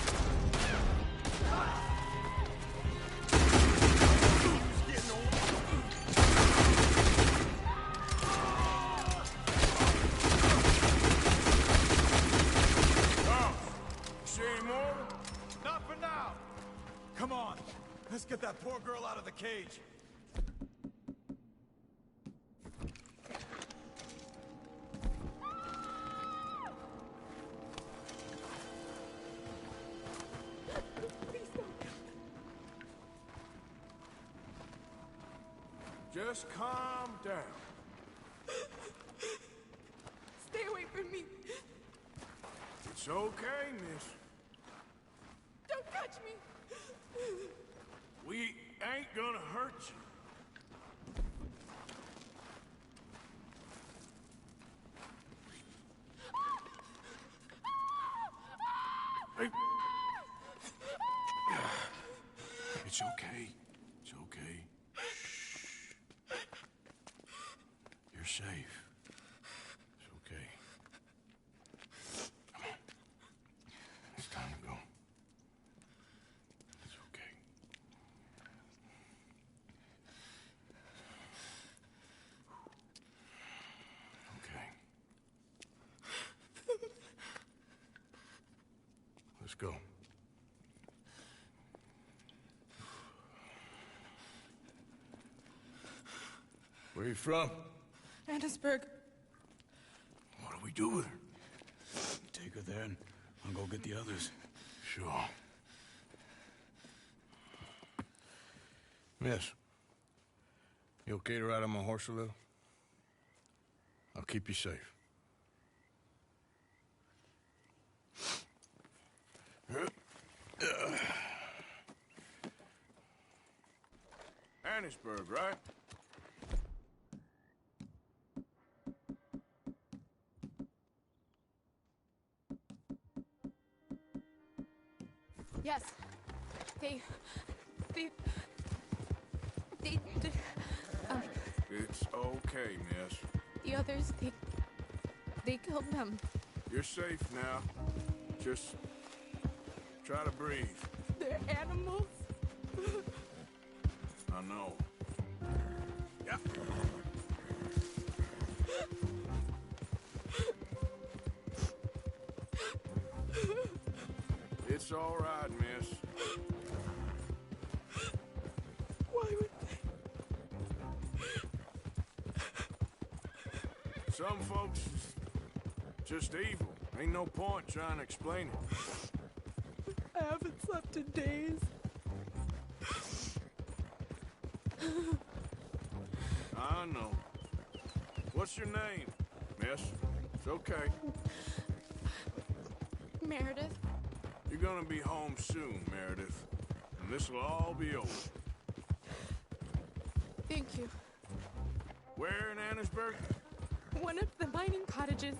See any more? Not for now. Come on. Let's get that poor girl out of the cage. Just calm down. Stay away from me. It's okay, miss. Don't touch me. We ain't gonna hurt you. Hey. It's okay. It's okay. You're safe. It's okay. go. Where you from? Annisburg. What do we do with her? Take her there and I'll go get the others. Sure. Miss, you okay to ride on my horse a little? I'll keep you safe. Annisburg, right? Yes. They... It's okay, miss. The others, they killed them. You're safe now. Just try to breathe. They're animals. I know. Yeah. It's all right, miss. Why would they? Some folks just evil. Ain't no point trying to explain it. I haven't slept in days. I know. What's your name, miss? It's okay. Meredith. You're gonna be home soon, Meredith. And this'll all be over. Thank you. Where in Annisburg? One of the mining cottages.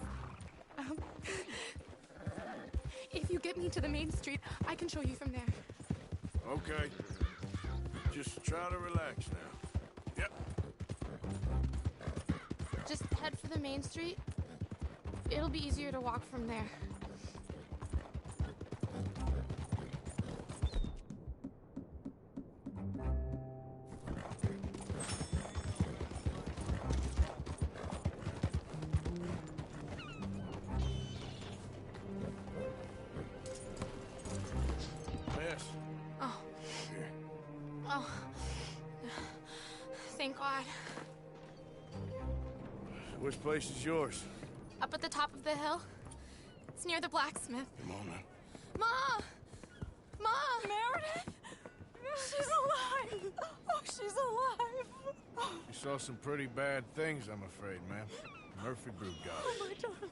If you get me to the main street, I can show you from there. Okay. Just try to relax now. Yep. Just head for the main street. It'll be easier to walk from there. Miss. Oh. Here. Oh. Thank God. Which place is yours? Up at the top of the hill. It's near the blacksmith. Come on, man. Ma! Ma! Meredith! She's alive! Oh, she's alive! You saw some pretty bad things, I'm afraid, ma'am. Murphy Brood got Oh, it. my darling.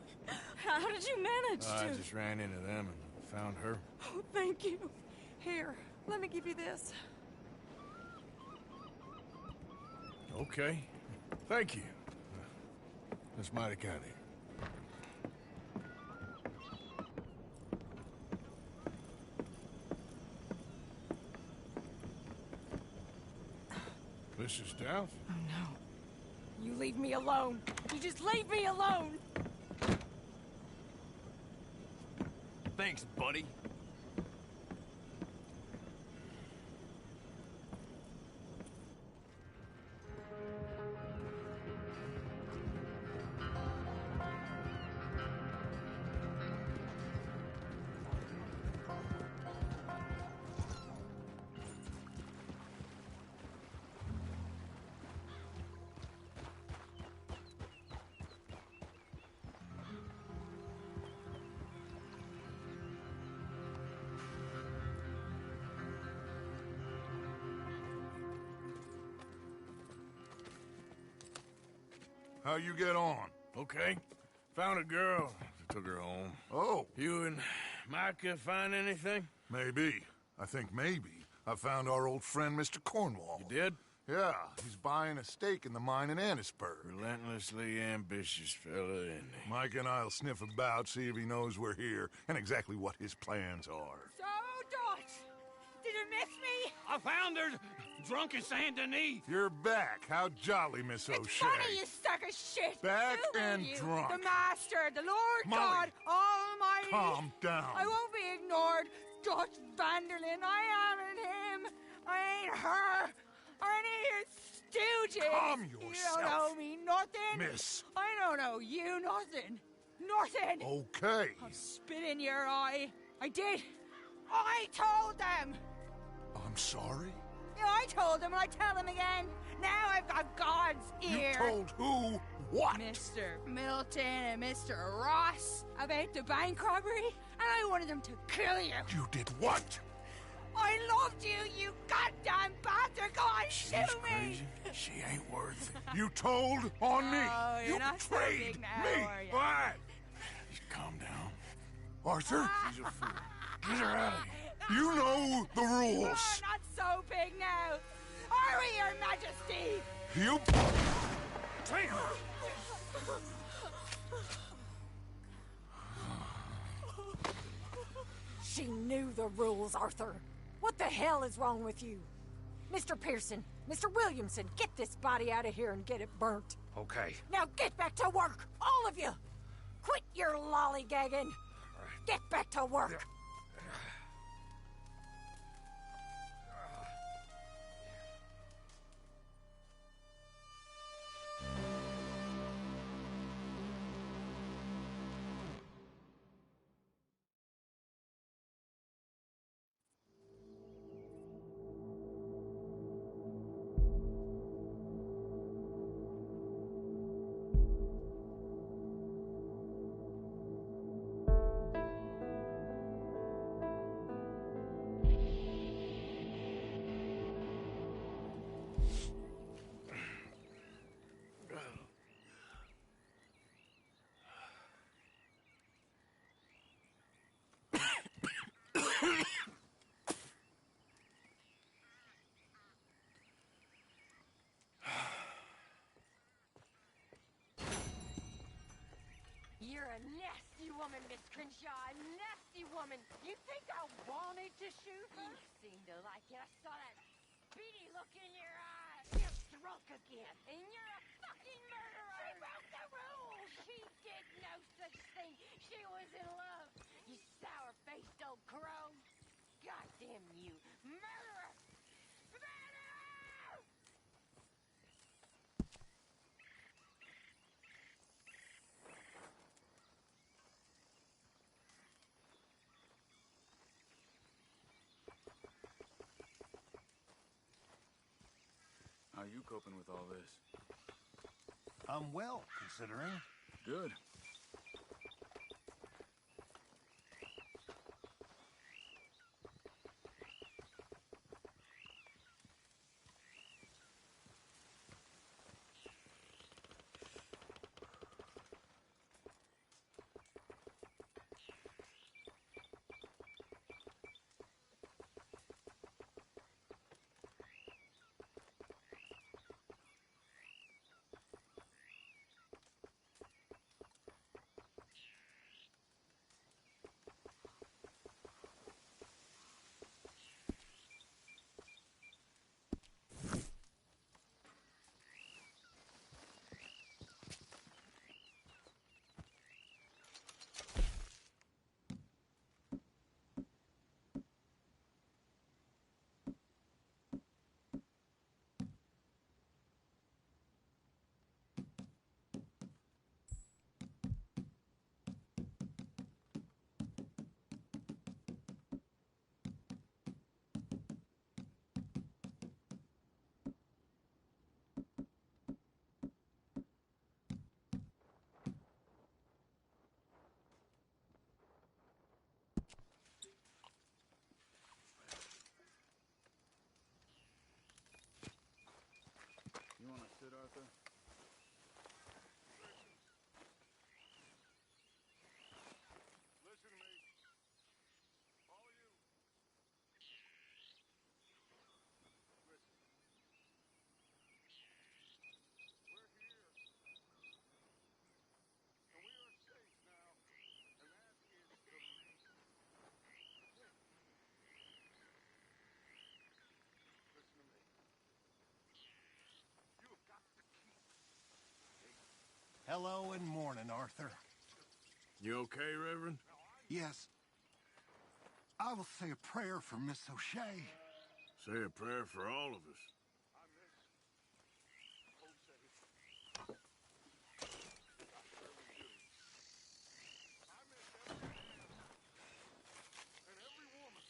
How did you manage I to? just ran into them and found her. Oh, thank you. Here, let me give you this. Okay. Thank you. That's mighty kind of you. Mrs. Downs? Oh, no. You leave me alone. You just leave me alone. Thanks, buddy. How you get on? Okay. Found a girl. Took her home. Oh. You and Micah find anything? Maybe. I think maybe. I found our old friend, Mr. Cornwall. You did? Yeah, he's buying a stake in the mine in Annisburg. Relentlessly ambitious fella, isn't he? Mike and I'll sniff about, see if he knows we're here, and exactly what his plans are. So, Dot, did you miss me? I found her drunk in Saint Denis. You're back. How jolly, Miss O'Shea. It's funny, you sack of shit. Back Who are and you? drunk. The Master, the Lord Molly, God Almighty. calm down. I won't be ignored. Dutch Vanderlyn, I am him. I ain't her. Or any of your stooges. Calm You yourself. don't know me nothing. Miss. I don't know you nothing. Nothing. Okay. I'll spit in your eye. I did. I told them! I'm sorry? Yeah, I told them, and I tell them again. Now I've got God's ear. You told who what? Mr. Milton and Mr. Ross about the bank robbery, and I wanted them to kill you. You did what? I loved you, you goddamn bastard! Go on, She's shoot me! crazy. She ain't worth it. You told on me. Oh, you're You not so betrayed big now, me. are you? Why? Just calm down. Arthur, She's a fool. Get her out of here. you know the rules. Oh, not so big now. Are we, Your Majesty? You... She knew the rules, Arthur. What the hell is wrong with you? Mr. Pearson, Mr. Williamson, get this body out of here and get it burnt. Okay. Now get back to work, all of you! Quit your lollygagging! Get back to work! You're a nasty woman, Miss Crenshaw. A nasty woman. You think I wanted to shoot her? You seem to like it. I saw that beady look in your eye. You're drunk again. And you're a fucking murderer. She broke the rules. She did no such thing. She was in love. You sour-faced old crow. Goddamn you. Murderer! Murderer! How you coping with all this? I'm well, considering. Good. You want to sit, Arthur? Listen to me. All of you. Listen. We're here. And we are safe now. And that is the main thing. Listen to me. You have got to keep. Hello and morning, Arthur. You okay, Reverend? Yes. I will say a prayer for Miss O'Shea. Say a prayer for all of us. And every woman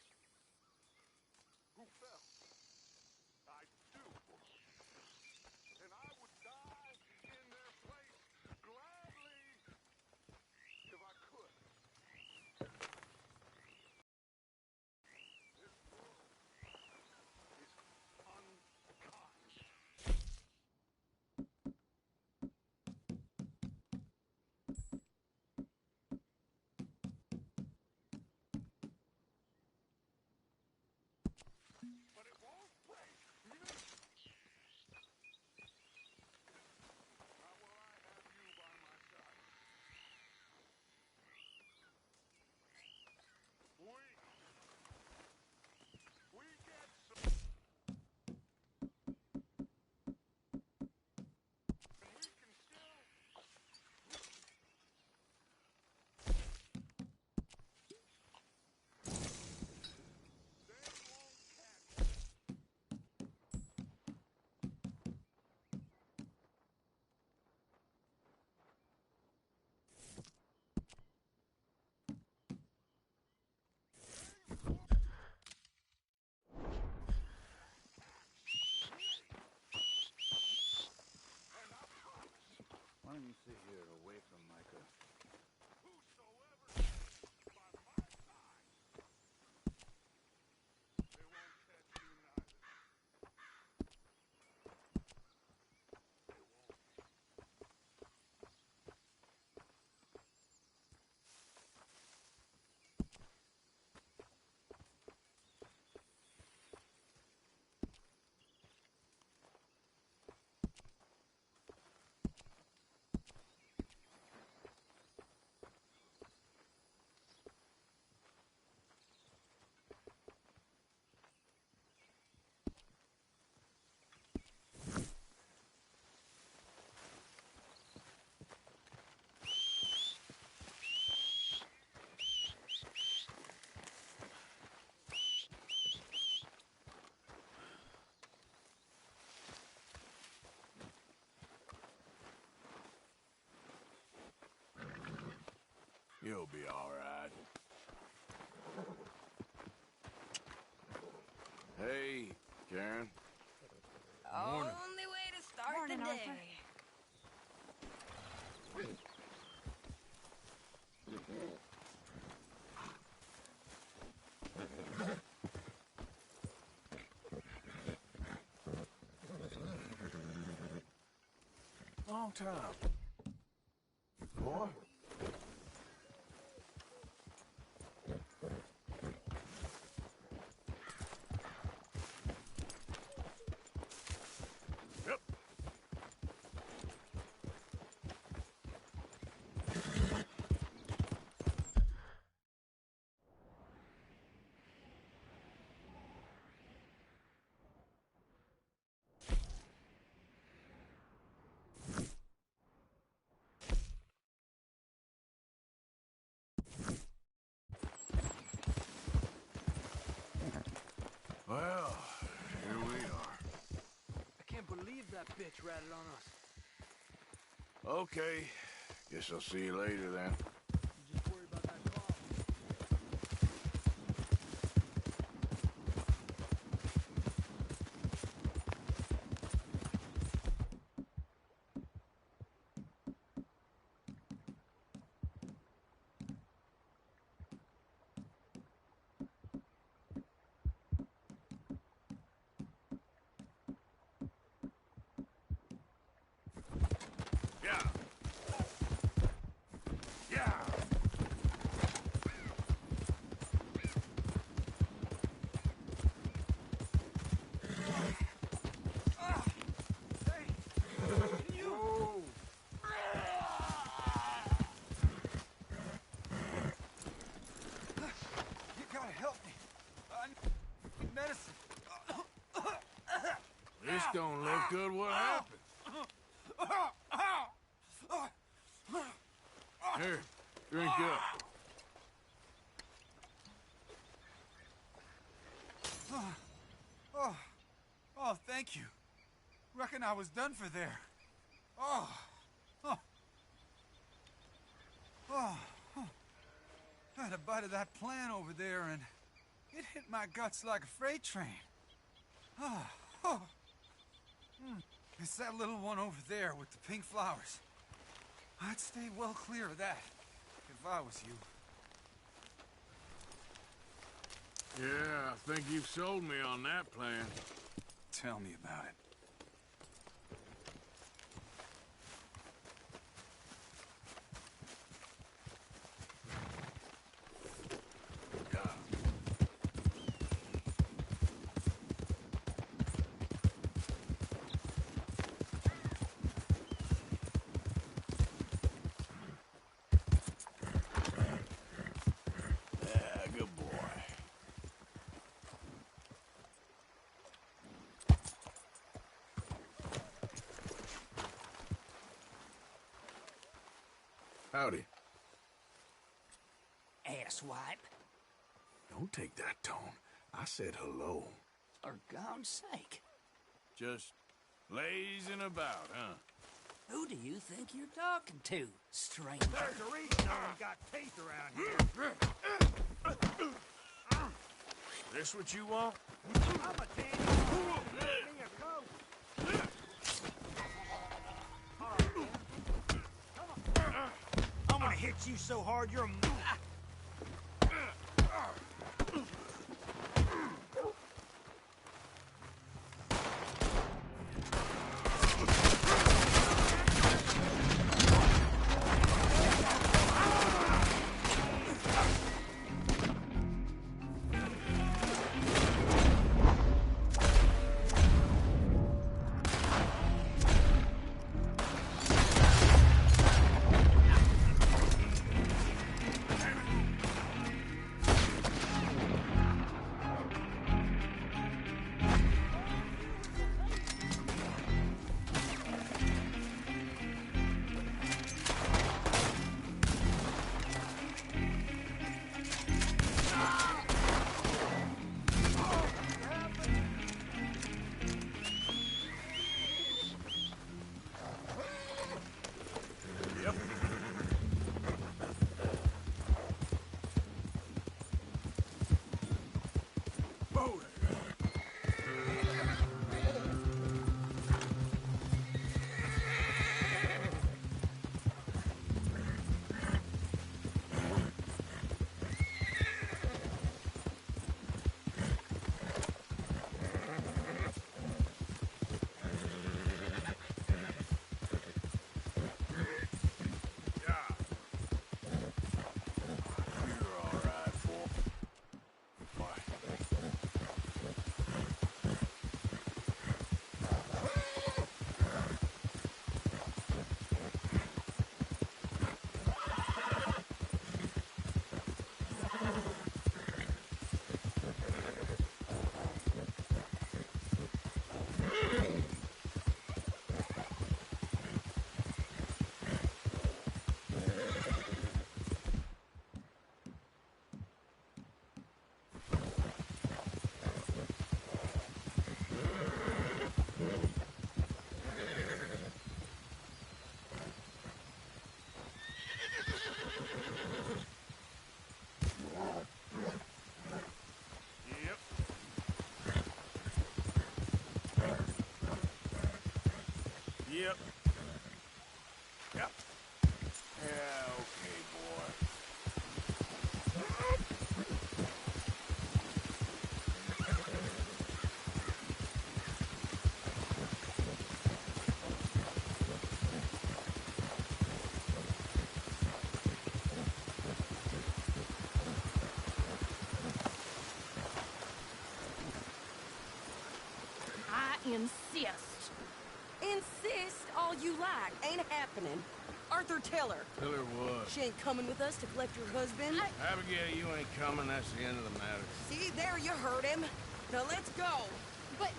You'll be all right. Hey, Karen. Morning. Only way to start Morning, the Arthur. day. Long time. Boy. Yep. Well, here we are. I can't believe that bitch ratted on us. Okay. Guess I'll see you later then. Just worry about that car. Yeah. Yeah. You gotta help me. I need medicine. This don't look good. What happened? Here, drink up. Oh, thank you. Reckon I was done for there. Oh. I had a bite of that plant over there, and it hit my guts like a freight train. It's that little one over there with the pink flowers. I'd stay well clear of that if I was you. Yeah, I think you've sold me on that plan. Tell me about it. Yeah, good boy. Howdy. Asswipe. Don't take that tone. I said hello. For God's sake. Just lazing about, huh? Who do you think you're talking to, stranger? There's a reason no one got teeth around here. This what you want? I'm a dandy. Give me a coat. I'm gonna hit you so hard you're Yep. Yep. Yeah, okay, boy. I insist. Insist all you like. Ain't happening. Arthur, tell her. Tell her what? She ain't coming with us to collect your husband. Abigail, you ain't coming. That's the end of the matter. See, there you heard him. Now let's go. But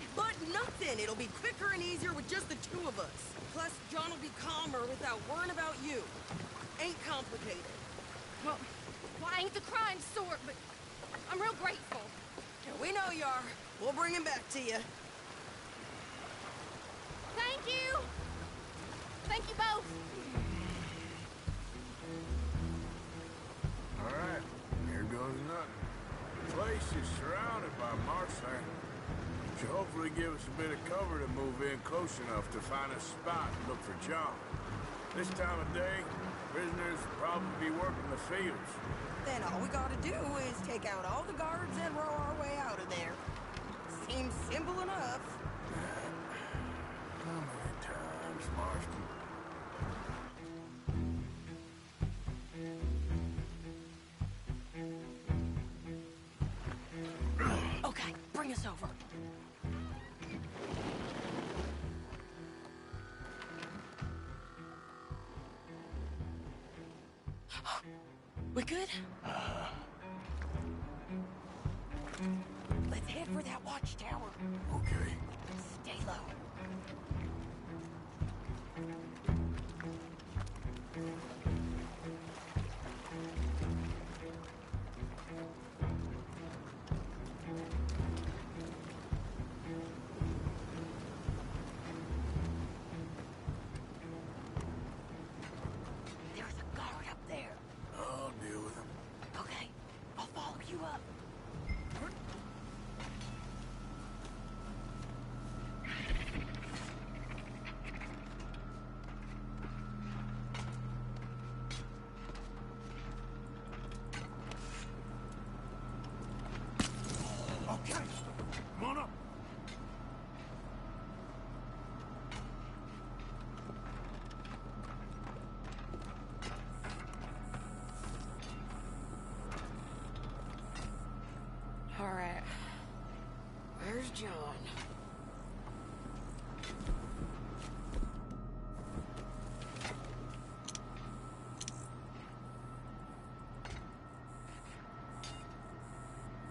nothing. It'll be quicker and easier with just the two of us. Plus, John will be calmer without worrying about you. Ain't complicated. Well, I ain't the crying sort, but I'm real grateful. Yeah, we know you are. We'll bring him back to you. Thank you! Thank you both! All right, here goes nothing. The place is surrounded by marshland. Should hopefully give us a bit of cover to move in close enough to find a spot and look for John. This time of day, prisoners will probably be working the fields. Then all we gotta do is take out all the guards and row our way out of there. Seems simple enough. How many times, Marston? Okay, bring us over. We good? Let's head for that watchtower. Okay. Stay low. There's a guard up there. I'll deal with him. Okay, I'll follow you up. Okay, come on up. All right. Where's John?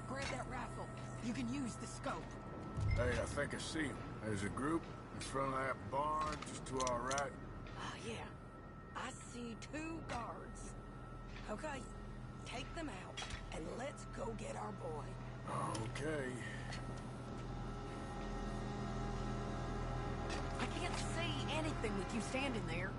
Grab that rifle. You can use the scope. Hey, I think I see him. There's a group in front of that barn just to our right. Oh, yeah. I see 2 guards. Okay, take them out, and let's go get our boy. Okay. I can't see anything with you standing there.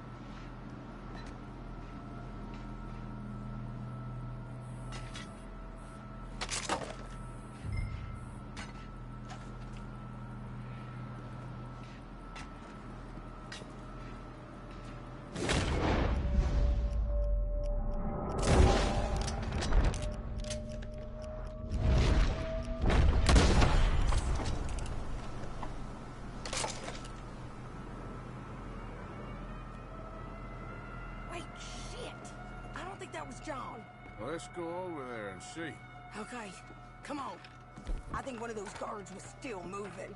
Wait, shit! I don't think that was John. Well, let's go over there and see. Okay, come on. I think one of those guards was still moving.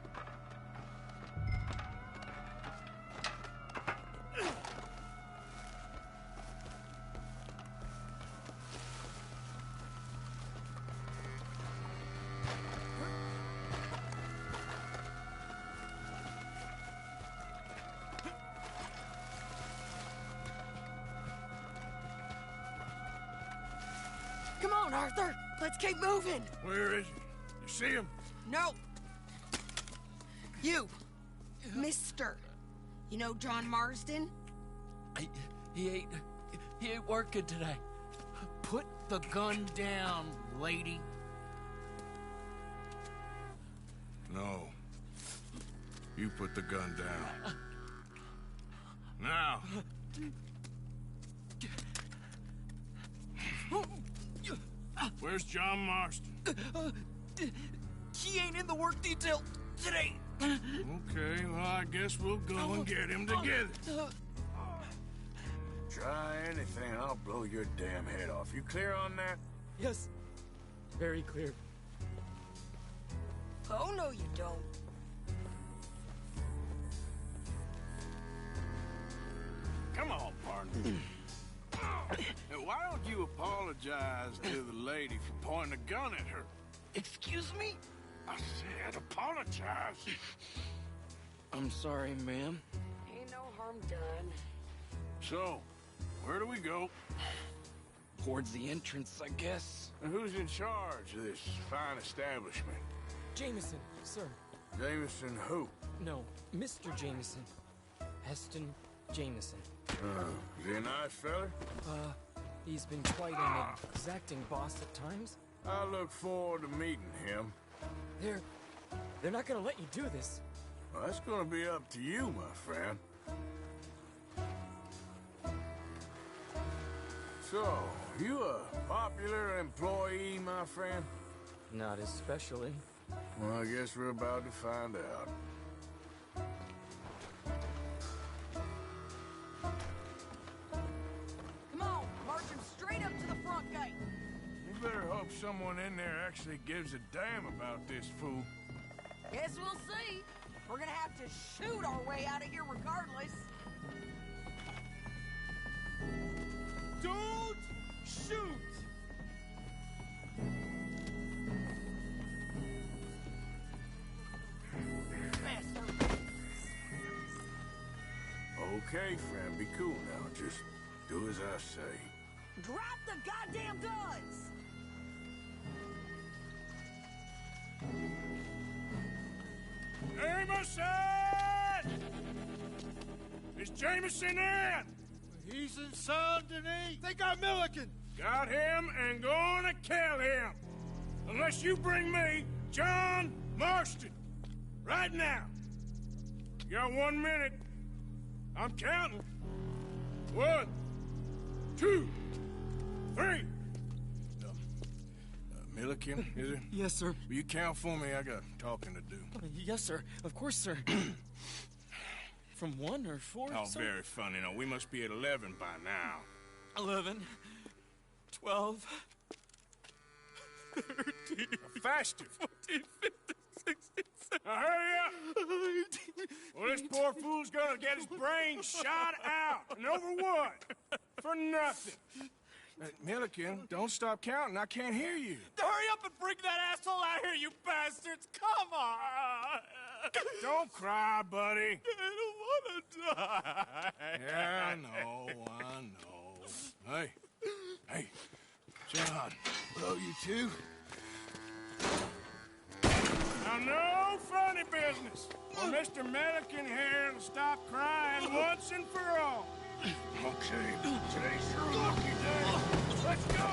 Come on, Arthur. Let's keep moving. Where is he? You see him? No. You. Mister. You know John Marsden? He ain't working today. Put the gun down, lady. No. You put the gun down. Now. Where's John Marston? He ain't in the work detail today. Okay, well, I guess we'll go and get him together. Try anything, I'll blow your damn head off. You clear on that? Yes. Very clear. Oh, no, you don't. Come on, partner. Hey, why don't you apologize to the lady for pointing a gun at her? Excuse me? I said apologize. I'm sorry, ma'am. Ain't no harm done. So, where do we go? Towards the entrance, I guess. And who's in charge of this fine establishment? Jameson, sir. Jameson who? No, Mr. Jameson. Heston Jameson. Is he a nice feller? He's been quite an exacting boss at times. I look forward to meeting him. They're not gonna let you do this. Well, that's gonna be up to you, my friend. So, you a popular employee, my friend? Not especially. Well, I guess we're about to find out. Come on, march him straight up to the front gate. You better hope someone in there actually gives a damn about this fool. Guess we'll see. We're gonna have to shoot our way out of here regardless. Don't shoot! Okay, friend, be cool now. Just do as I say. Drop the goddamn guns! Jameson! Is Jameson in? He's in Saint-Denis. They got Milliken. Got him and gonna kill him. Unless you bring me John Marston. Right now. You got 1 minute. I'm counting. 1, 2, 3. Milliken, is it? Yes, sir. Will you count for me? I got talking to do. Yes, sir. Of course, sir. From 1 or 4? Oh, very funny. No, we must be at 11 by now. 11, 12, 13, faster. 14, 15, 16, 17. Now hurry up! Well, this poor fool's gonna get his brains shot out. And over what? For nothing. Milliken, don't stop counting. I can't hear you. Hurry up and bring that asshole out here, you bastards! Come on! Don't cry, buddy. I don't want to die. Yeah, I know. Hey, John. Hello, you two. Now, no funny business. Or Mr. Milliken here will stop crying once and for all. Okay, today's your lucky day. Let's go!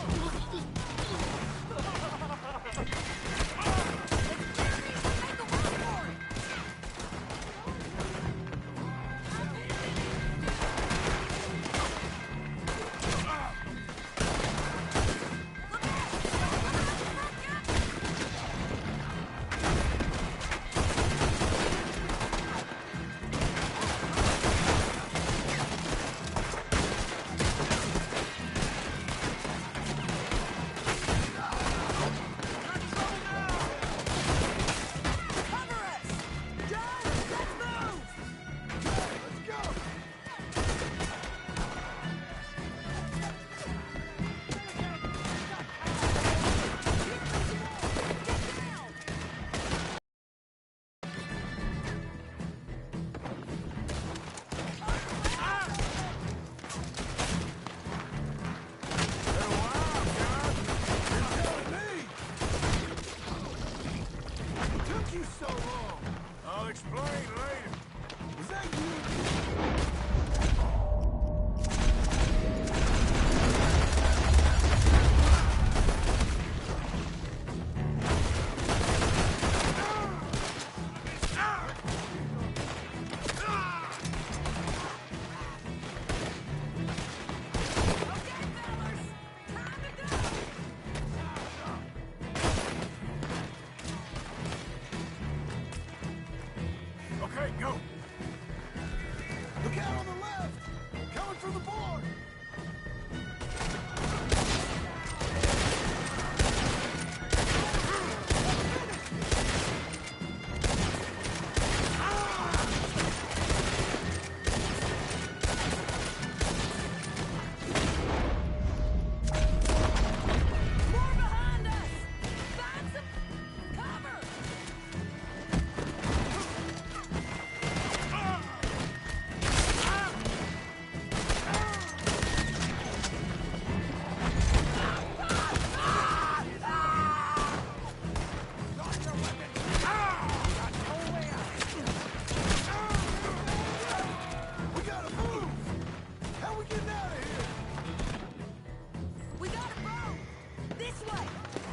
This way!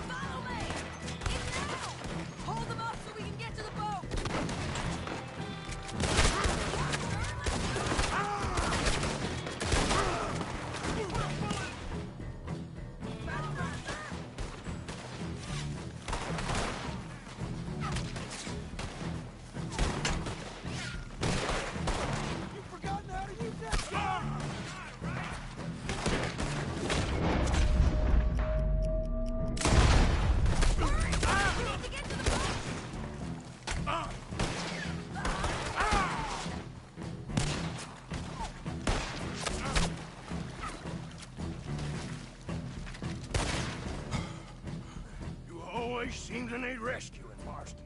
Follow me! It's now! Hold them up so we can get to the boat! You've forgotten how to use that gun! You always seem to need rescuing, Marston.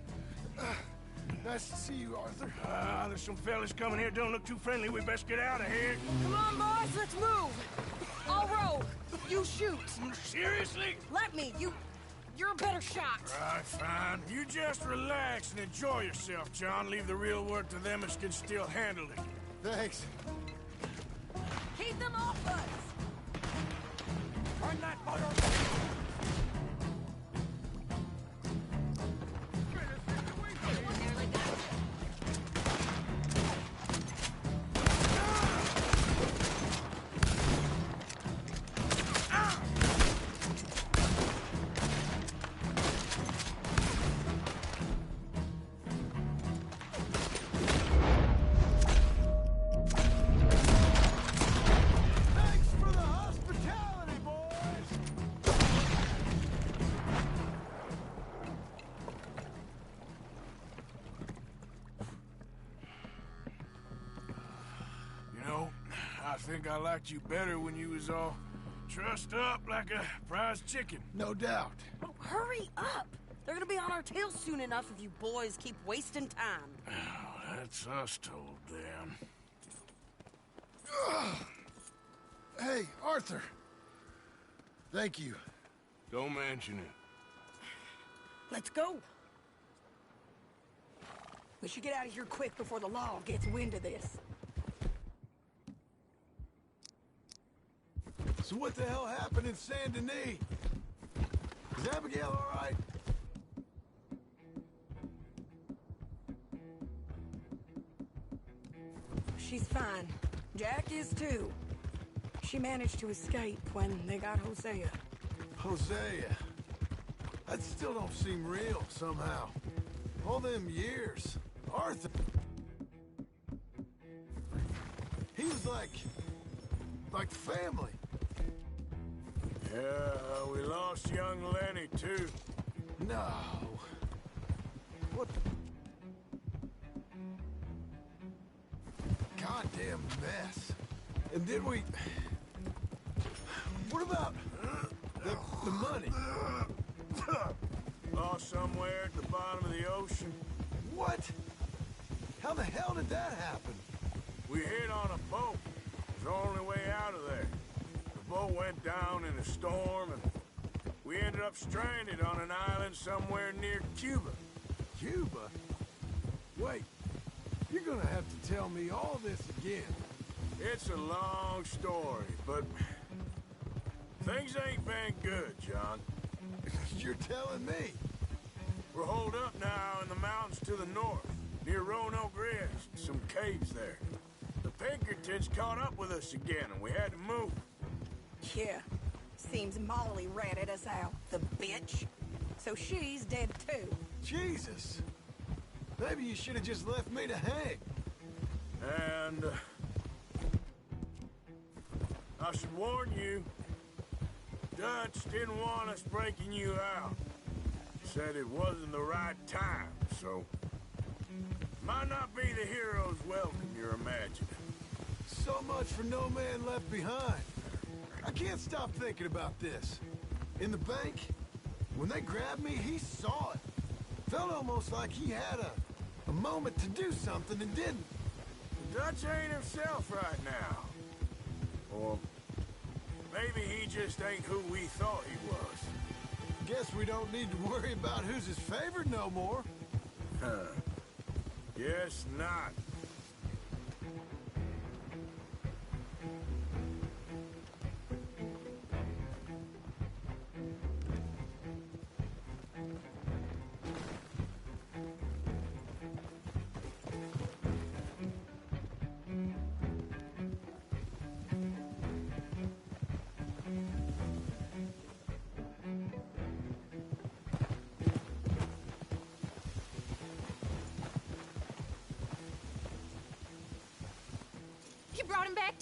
Nice to see you, Arthur. There's some fellas coming here. Don't look too friendly. We best get out of here. Come on, boys, let's move! I'll row. You shoot. Seriously? Let me. You're a better shot. Right, fine. You just relax and enjoy yourself, John. Leave the real work to them as can still handle it. Thanks. Keep them off us! Turn that boat around! Thanks for the hospitality, boys! You know, I think I liked you better when you was all trussed up like a prize chicken. No doubt. Oh, hurry up! They're gonna be on our tails soon enough if you boys keep wasting time. Oh, that's us told them. Hey, Arthur. Thank you. Don't mention it. Let's go. We should get out of here quick before the law gets wind of this. So what the hell happened in Saint Denis? Is Abigail all right? She's fine. Jack is too. She managed to escape when they got Hosea. Hosea. That still don't seem real, somehow. All them years. Arthur. He was like family. Yeah, we lost young Lenny, too. No. What? Goddamn mess. And did we... What about the money? Lost somewhere at the bottom of the ocean. What? How the hell did that happen? We hit on a boat. It was the only way out of there. The boat went down in a storm, and we ended up stranded on an island somewhere near Cuba. Cuba? Wait, you're gonna have to tell me all this again. It's a long story, but things ain't been good, John. You're telling me? We're holed up now in the mountains to the north, near Roanoke Ridge, some caves there. The Pinkertons caught up with us again, and we had to move. Yeah. Seems Molly ratted us out, the bitch. So she's dead too. Jesus. Maybe you should have just left me to hang. And I should warn you, Dutch didn't want us breaking you out. Said it wasn't the right time, so might not be the hero's welcome you're imagining. So much for no man left behind. I can't stop thinking about this. In the bank, when they grabbed me, he saw it. Felt almost like he had a moment to do something and didn't. Dutch ain't himself right now. Or maybe he just ain't who we thought he was. Guess we don't need to worry about who's his favorite no more. Guess not.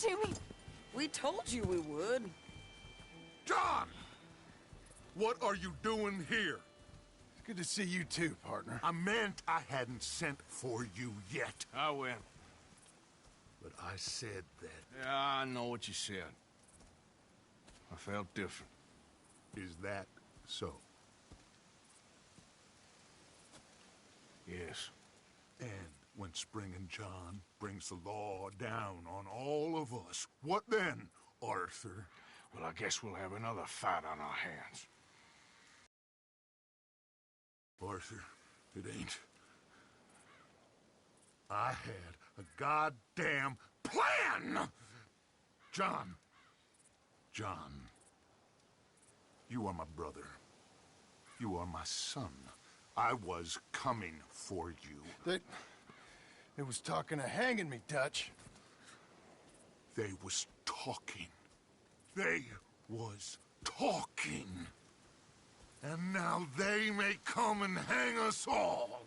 to me. We told you we would. John! What are you doing here? It's good to see you too, partner. I meant I hadn't sent for you yet. I went. But I said that. Yeah, I know what you said. I felt different. Is that so? Yes. And when Spring and John brings the law down on all of us, what then, Arthur? Well, I guess we'll have another fight on our hands. Arthur, it ain't. I had a goddamn plan! John. John. You are my brother. You are my son. I was coming for you. They was talking of hanging me, Dutch. They was talking. They was talking. And now they may come and hang us all.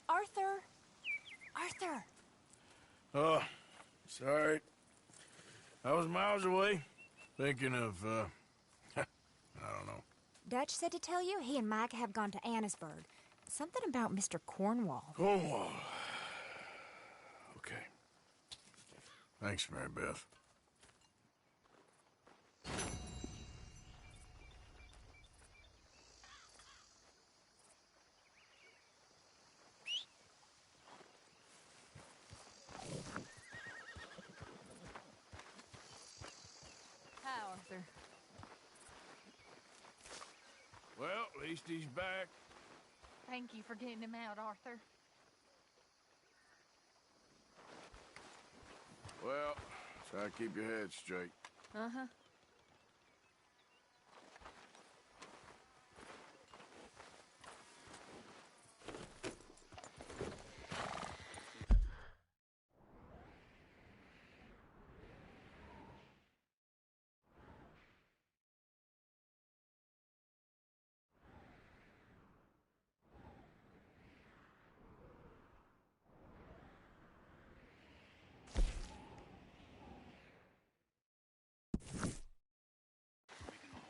Arthur! Arthur! Oh, sorry. I was miles away, thinking of, I don't know. Dutch said to tell you he and Micah have gone to Annisburg. Something about Mr. Cornwall. Cornwall. Okay. Thanks, Mary Beth. Hi, Arthur. Well, at least he's back. Thank you for getting him out, Arthur. Well, try to keep your head straight. Uh-huh.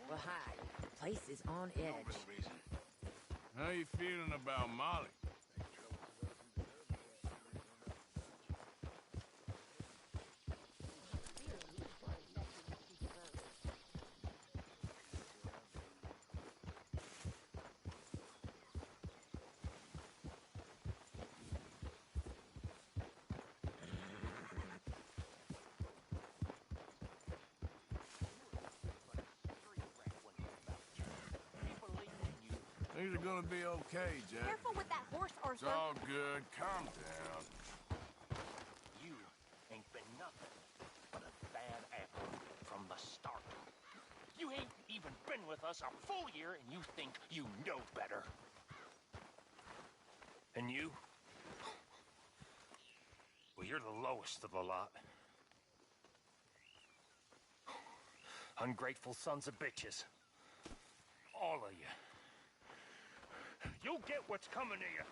Well, hi. The place is on edge. How you feeling about Molly? Things are gonna be okay, Jack. Careful with that horse, It's Arthur. all good. Calm down. You ain't been nothing but a bad apple from the start. You ain't even been with us a full year, and you think you know better. And you? Well, you're the lowest of the lot. Ungrateful sons of bitches. All of you. You'll get what's coming to you.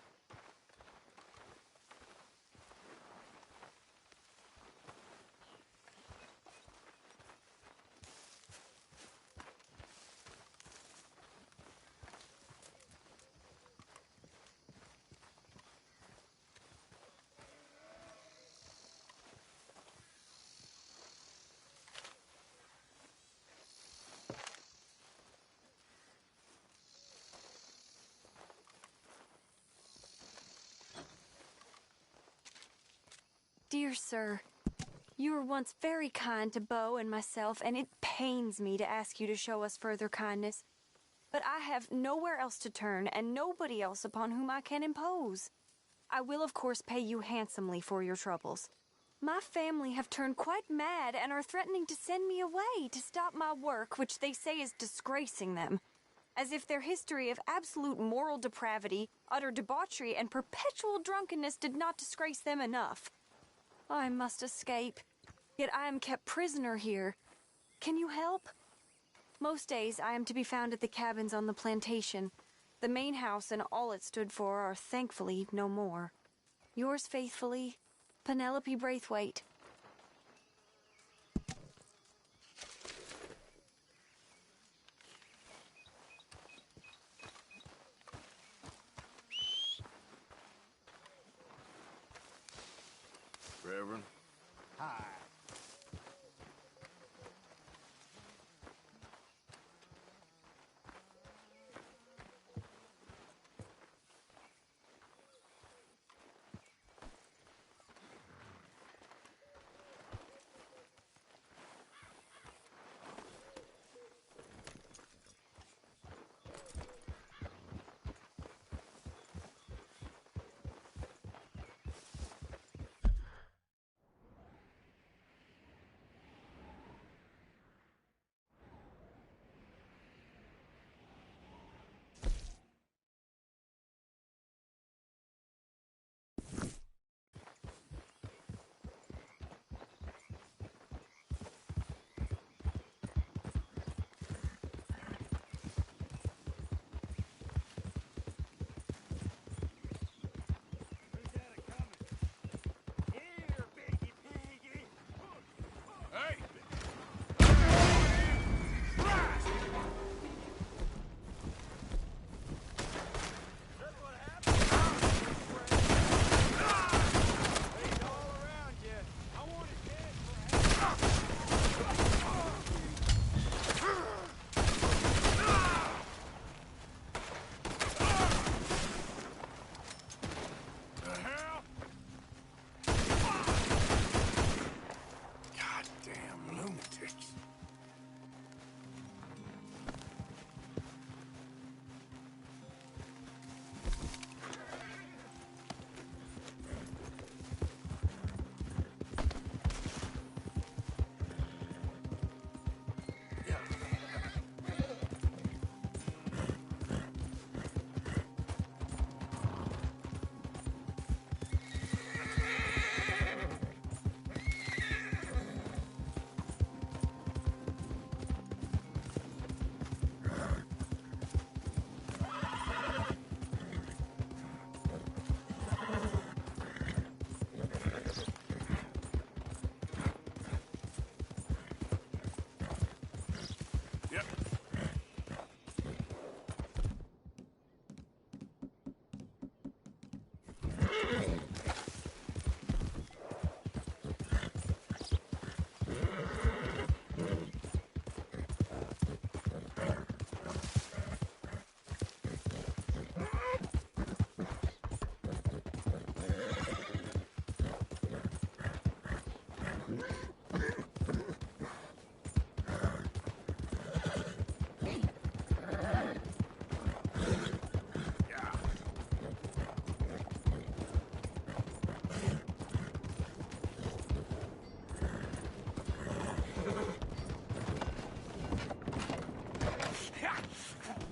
Dear sir, you were once very kind to Beau and myself, and it pains me to ask you to show us further kindness. But I have nowhere else to turn, and nobody else upon whom I can impose. I will, of course, pay you handsomely for your troubles. My family have turned quite mad and are threatening to send me away to stop my work, which they say is disgracing them. As if their history of absolute moral depravity, utter debauchery, and perpetual drunkenness did not disgrace them enough. I must escape, yet I am kept prisoner here. Can you help? Most days I am to be found at the cabins on the plantation. The main house and all it stood for are thankfully no more. Yours faithfully, Penelope Braithwaite. Reverend? Hi.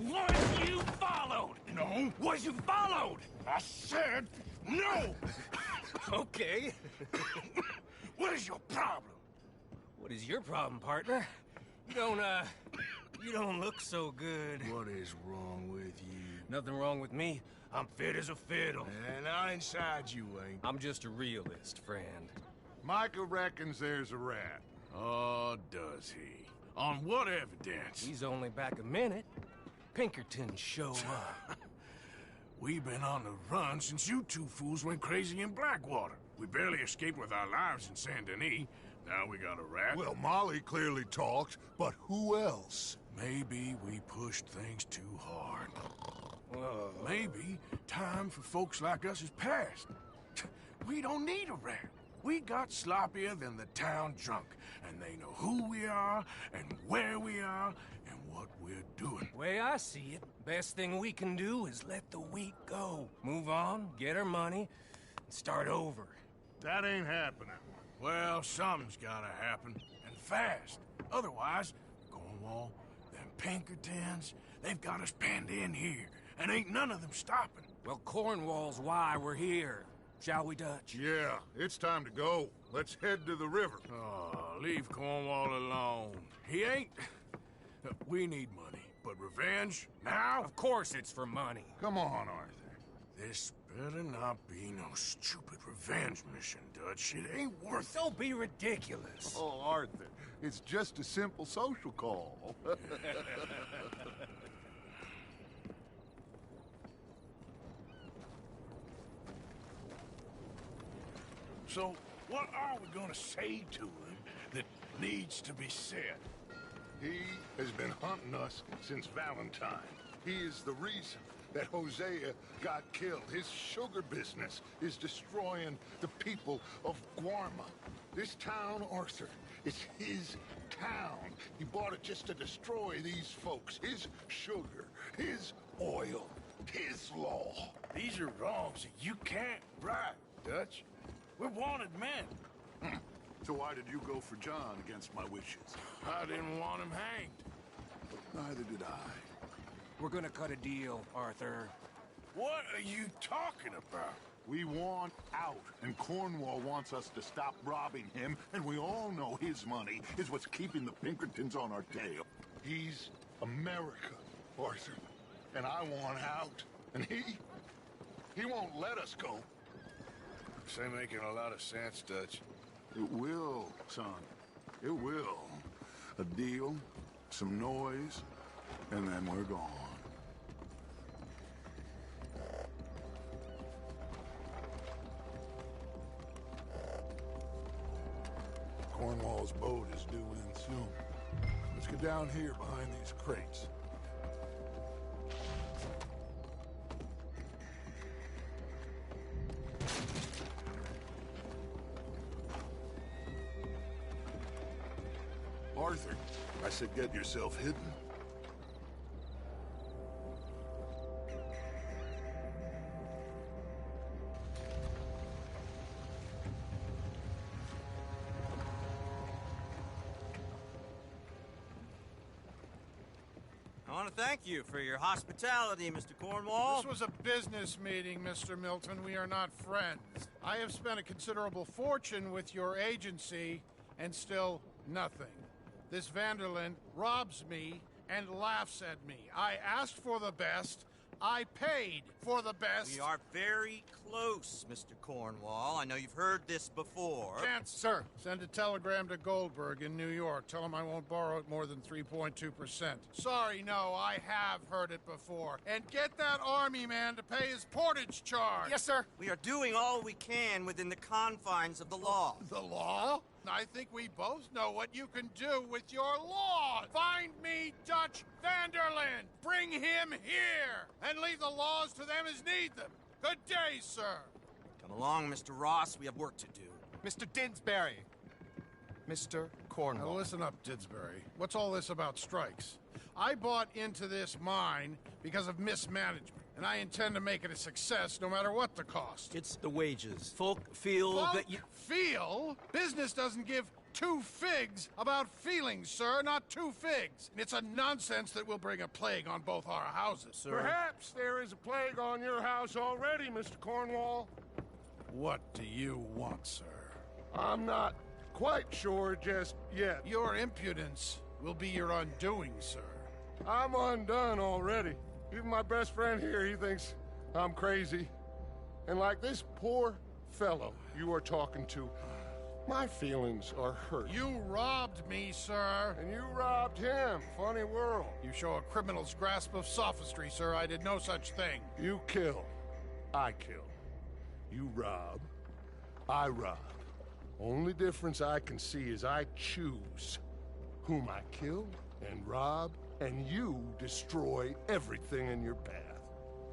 Was you followed? No. Was you followed? I said no. Okay. What is your problem? What is your problem, partner? You don't look so good. What is wrong with you? Nothing wrong with me. I'm fit as a fiddle. And not inside you ain't. I'm just a realist, friend. Micah reckons there's a rat. Oh, does he? On what evidence? He's only back a minute. Pinkerton show up. We've been on the run since you two fools went crazy in Blackwater. We barely escaped with our lives in Saint Denis. Now we got a rat. Well, Molly clearly talked, but who else? Maybe we pushed things too hard. Whoa. Maybe time for folks like us is past. We don't need a rat. We got sloppier than the town drunk, and they know who we are, and where we are, and what what we're doing. Way I see it, best thing we can do is let the week go. Move on, get our money, and start over. That ain't happening. Well, something's gotta happen, and fast. Otherwise, Cornwall, them Pinkertons, they've got us penned in here, and ain't none of them stopping. Well, Cornwall's why we're here. Shall we, Dutch? Yeah, it's time to go. Let's head to the river. Oh, leave Cornwall alone. He ain't... We need money, but revenge? Now? Of course it's for money. Come on, Arthur. This better not be no stupid revenge mission, Dutch. It ain't worth it. Don't be ridiculous. Oh, Arthur, it's just a simple social call. So, what are we gonna say to him that needs to be said? He has been hunting us since Valentine. He is the reason that Hosea got killed. His sugar business is destroying the people of Guarma. This town, Arthur, is his town. He bought it just to destroy these folks. His sugar, his oil, his law. These are wrongs that you can't right, Dutch. We're wanted men. So why did you go for John against my wishes? I didn't want him hanged. Neither did I. We're gonna cut a deal, Arthur. What are you talking about? We want out, and Cornwall wants us to stop robbing him, and we all know his money is what's keeping the Pinkertons on our tail. He's America, Arthur, and I want out, and he won't let us go. This ain't making a lot of sense, Dutch. It will, son. It will. A deal, some noise, and then we're gone. Cornwall's boat is due in soon. Let's get down here behind these crates. Arthur, I said get yourself hidden. I want to thank you for your hospitality, Mr. Cornwall. This was a business meeting, Mr. Milton. We are not friends. I have spent a considerable fortune with your agency, and still nothing. This Vanderlyn robs me and laughs at me. I asked for the best. I paid for the best. We are very close, Mr. Cornwall. I know you've heard this before. Chance, sir. Send a telegram to Goldberg in New York. Tell him I won't borrow it more than 3.2%. Sorry, no, I have heard it before. And get that army man to pay his portage charge. Yes, sir. We are doing all we can within the confines of the law. The law? I think we both know what you can do with your law. Find me Dutch Vanderlyn. Bring him here. And leave the laws to them as need them. Good day, sir. Come along, Mr. Ross. We have work to do. Mr. Didsbury. Mr. Cornwall. Now listen up, Didsbury. What's all this about strikes? I bought into this mine because of mismanagement, and I intend to make it a success no matter what the cost. It's the wages. Folk feel that you... Feel? Business doesn't give two figs about feelings, sir, not two figs. And it's a nonsense that will bring a plague on both our houses, sir. Perhaps there is a plague on your house already, Mr. Cornwall. What do you want, sir? I'm not quite sure just yet. Your impudence will be your undoing, sir. I'm undone already. Even my best friend here, he thinks I'm crazy. And like this poor fellow you are talking to, my feelings are hurt. You robbed me, sir. And you robbed him. Funny world. You show a criminal's grasp of sophistry, sir. I did no such thing. You kill. I kill. You rob. I rob. Only difference I can see is I choose whom I kill and rob, and you destroy everything in your path.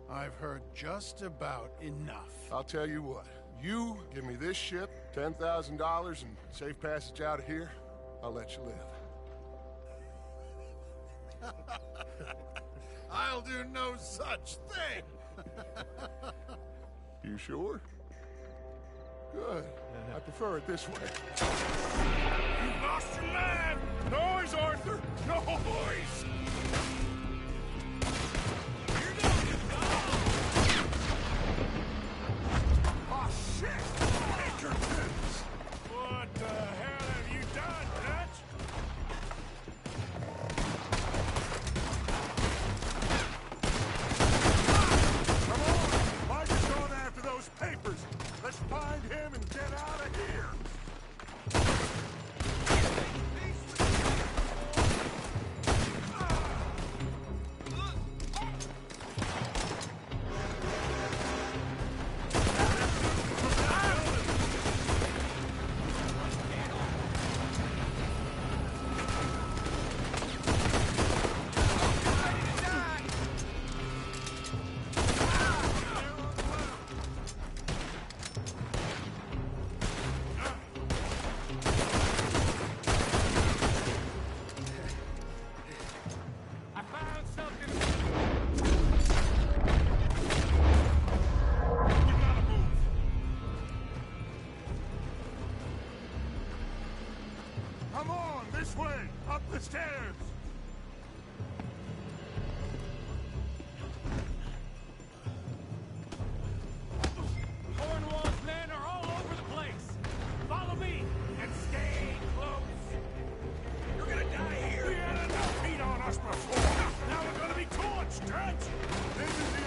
I've heard just about enough. I'll tell you what. You give me this ship, $10,000, and safe passage out of here, I'll let you live. I'll do no such thing. You sure? Good. I prefer it this way. You lost your man! Noise, Arthur! Noise! Oh, shit! Pinkertons! What the hell have you done, Dutch? Come on! Mike is going after those papers. Let's find him and get out of here. Come on, this way, up the stairs. Cornwall's men are all over the place. Follow me and stay close. You're gonna die here. We had enough heat on us before. Now we're gonna be torched, Dutch. This is the...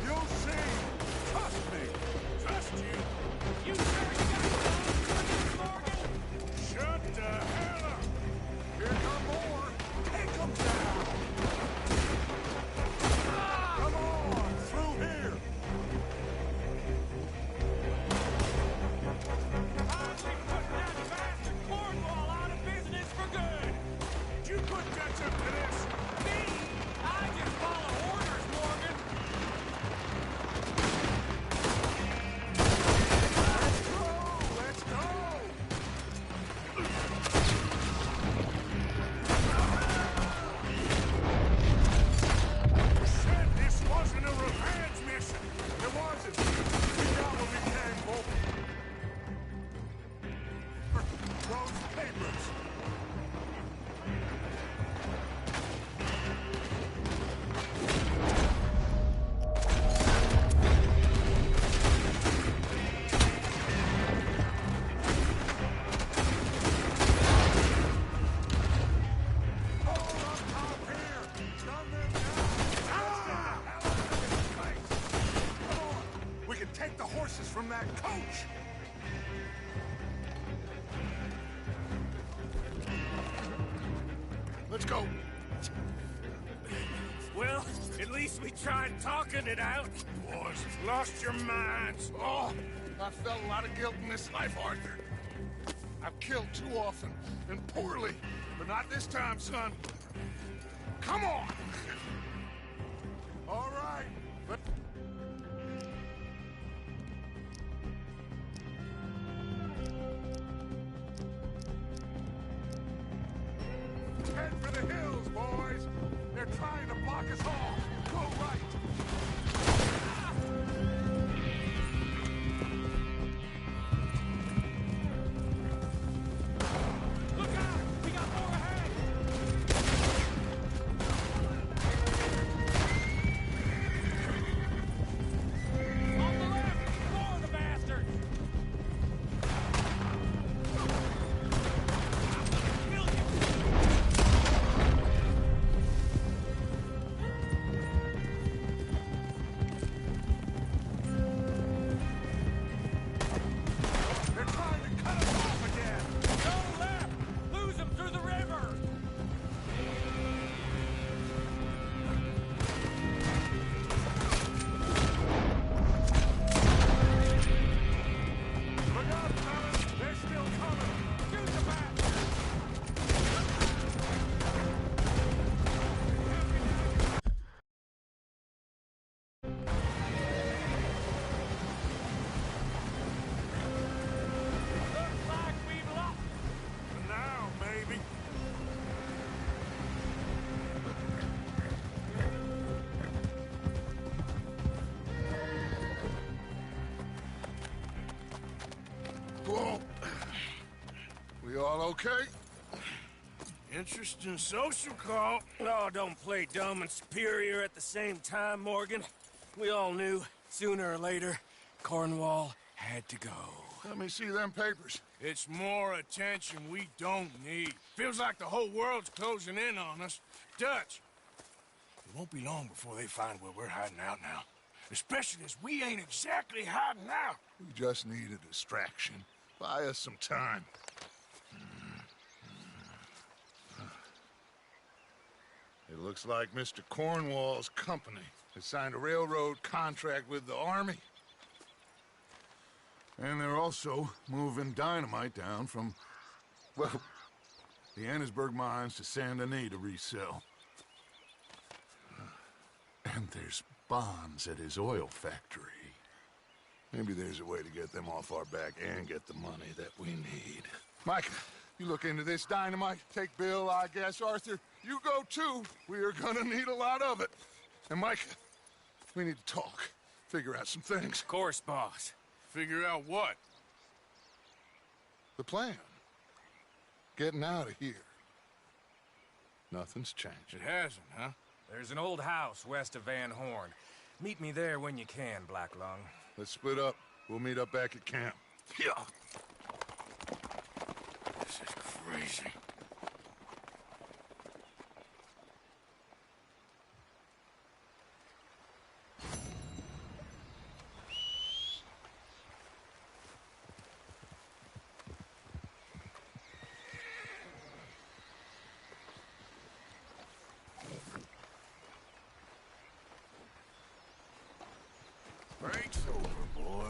You'll see. Trust me. Trust you? You sure you got guns, Morgan? Shut the hell up. Here come more. Take them down. Come on, through here. Finally put that bastard Cornwall out of business for good. Did you put Dutch up to this? Me? I just follow orders, Morgan. Let's go. Said this wasn't a revenge mission. It wasn't. We got what we came for. Those papers. We can take the horses from that coach. Let's go. Well, at least we tried talking it out. Boys, lost your minds. Oh, I felt a lot of guilt in this life, Arthur. I've killed too often and poorly, but not this time, son. Come on. All right. Head for the hills, boys. They're trying to block us off. Go right. Look out! We got more ahead! On the left! More of the bastards! Kill you! Whoa. We all okay? Interesting social call. Oh, don't play dumb and superior at the same time, Morgan. We all knew, sooner or later, Cornwall had to go. Let me see them papers. It's more attention we don't need. Feels like the whole world's closing in on us. Dutch, it won't be long before they find where we're hiding out now. Especially as we ain't exactly hiding out. We just need a distraction. Buy us some time. It looks like Mr. Cornwall's company has signed a railroad contract with the Army. And they're also moving dynamite down from, well, the Annisburg mines to Saint Denis to resell. And there's bonds at his oil factory. Maybe there's a way to get them off our back and get the money that we need. Mike, you look into this dynamite. Take Bill, I guess. Arthur, you go too. We are gonna need a lot of it. And Mike, we need to talk. Figure out some things. Of course, boss. Figure out what? The plan. Getting out of here. Nothing's changed. It hasn't, huh? There's an old house west of Van Horn. Meet me there when you can, Black Lung. Let's split up. We'll meet up back at camp. Yeah. This is crazy. Break's over, boy.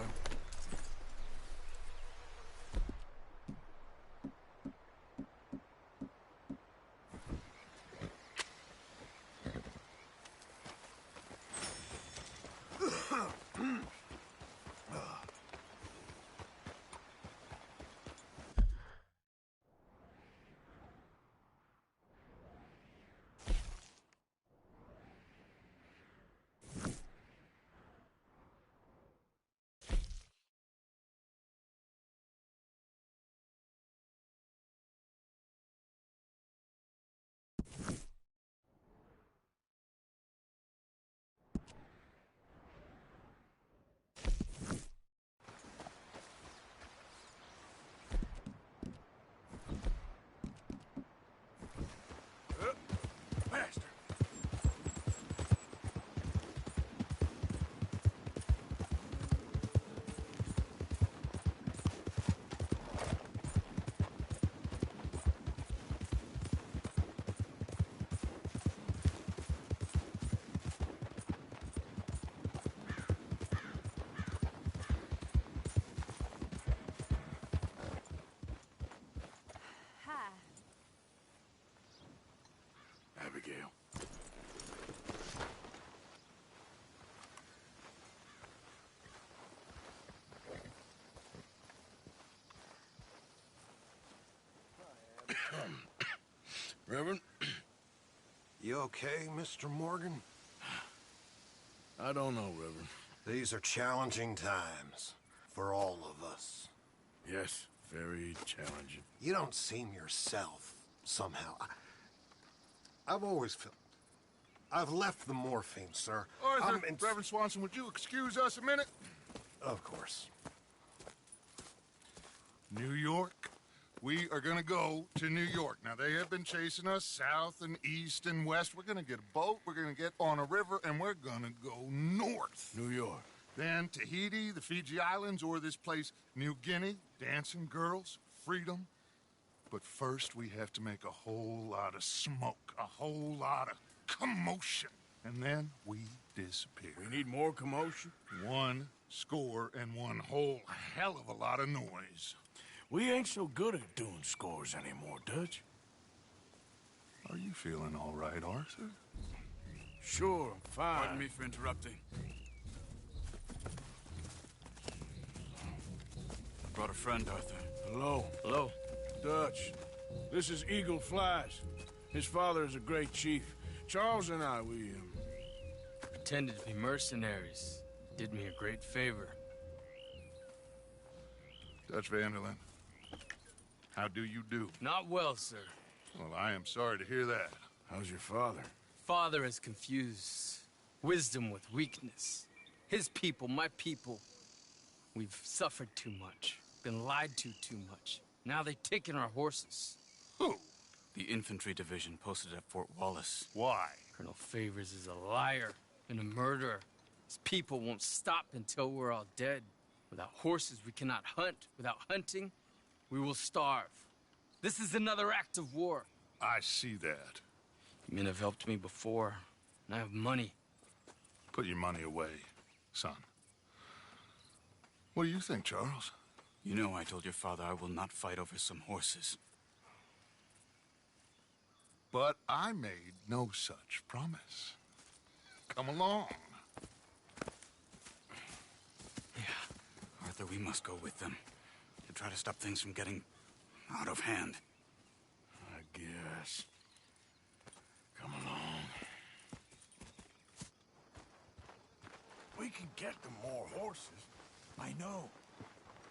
Faster. Hi. Abigail. Reverend? You okay, Mr. Morgan? I don't know, Reverend. These are challenging times for all of us. Yes, very challenging. You don't seem yourself, somehow. I've always felt... I've left the morphine, sir. Arthur, Reverend Swanson, would you excuse us a minute? Of course. New York. We are gonna go to New York. Now, they have been chasing us south and east and west. We're gonna get a boat, we're gonna get on a river, and we're gonna go north. New York. Then Tahiti, the Fiji Islands, or this place, New Guinea, dancing girls, freedom. But first, we have to make a whole lot of smoke, a whole lot of commotion. And then we disappear. We need more commotion? 1 score and 1 whole hell of a lot of noise. We ain't so good at doing scores anymore, Dutch. Are you feeling all right, Arthur? Sure, I'm fine. Pardon me for interrupting. I brought a friend, Arthur. Hello. Hello. Dutch, this is Eagle Flies. His father is a great chief. Charles and I, we pretended to be mercenaries. Did me a great favor. Dutch Vanderlyn, how do you do? Not well, sir. Well, I am sorry to hear that. How's your father? Father has confused wisdom with weakness. His people, my people, we've suffered too much, been lied to too much. Now they've taken our horses. Who? The infantry division posted at Fort Wallace. Why? Colonel Favors is a liar and a murderer. His people won't stop until we're all dead. Without horses, we cannot hunt. Without hunting, we will starve. This is another act of war. I see that. You men have helped me before, and I have money. Put your money away, son. What do you think, Charles? You know I told your father I will not fight over some horses. But I made no such promise. Come along. Yeah, Arthur, we must go with them to try to stop things from getting out of hand. I guess. Come along. We can get them more horses. I know.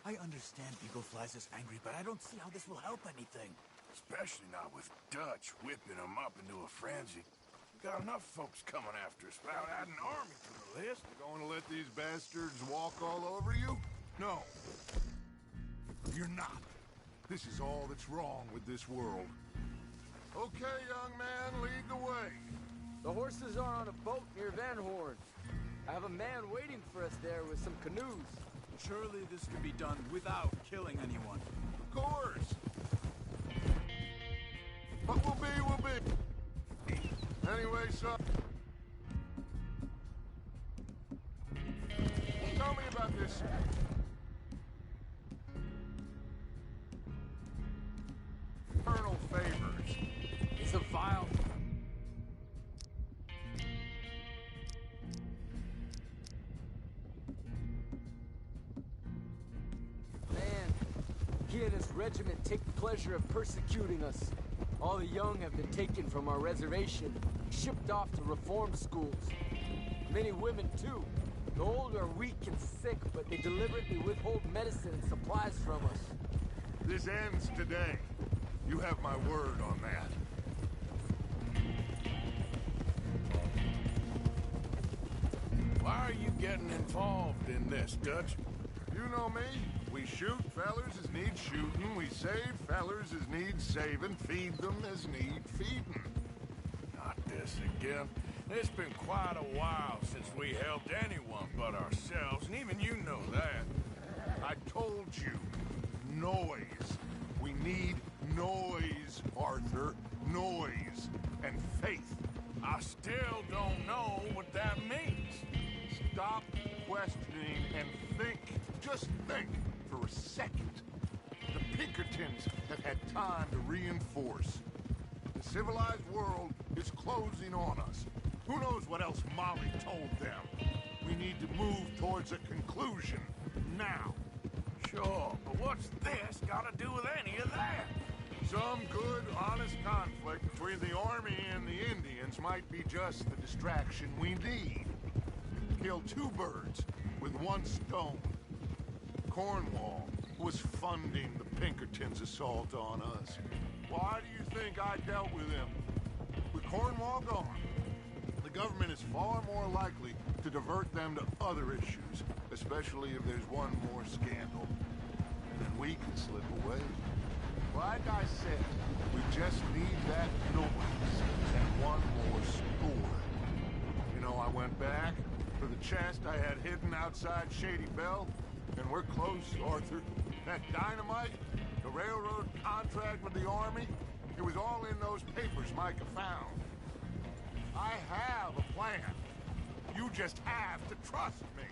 I understand Beagle Flies is angry, but I don't see how this will help anything. Especially not with Dutch whipping them up into a frenzy. We got enough folks coming after us without adding an army to the list. You going to let these bastards walk all over you? No. You're not. This is all that's wrong with this world. Okay, young man, lead the way. The horses are on a boat near Van Horn. I have a man waiting for us there with some canoes. Surely this can be done without killing anyone. Of course. What will be, will be. Anyway, son. Tell me about this. Colonel Favors. He's a vile... He and his regiment take pleasure of persecuting us. All the young have been taken from our reservation, shipped off to reform schools. Many women, too. The old are weak and sick, but they deliberately withhold medicine and supplies from us. This ends today. You have my word on that. Why are you getting involved in this, Dutch? You know me. We shoot fellers as need shooting, we save fellers as need saving, feed them as need feeding. Not this again. It's been quite a while since we helped anyone but ourselves, and even you know that. I told you, noise. We need noise, Arthur. Noise and faith. I still don't know what that means. Stop questioning and think. Just think for a second. The Pinkertons have had time to reinforce. The civilized world is closing on us. Who knows what else Molly told them? We need to move towards a conclusion now. Sure, but what's this got to do with any of that? Some good, honest conflict between the army and the Indians might be just the distraction we need. Kill two birds with one stone. Cornwall was funding the Pinkertons' assault on us. Why do you think I dealt with him? With Cornwall gone, the government is far more likely to divert them to other issues, especially if there's one more scandal. And then we can slip away. Like I said, we just need that noise and one more score. You know, I went back for the chest I had hidden outside Shady Bell, and we're close, Arthur. That dynamite, the railroad contract with the army, it was all in those papers Micah found. I have a plan. You just have to trust me.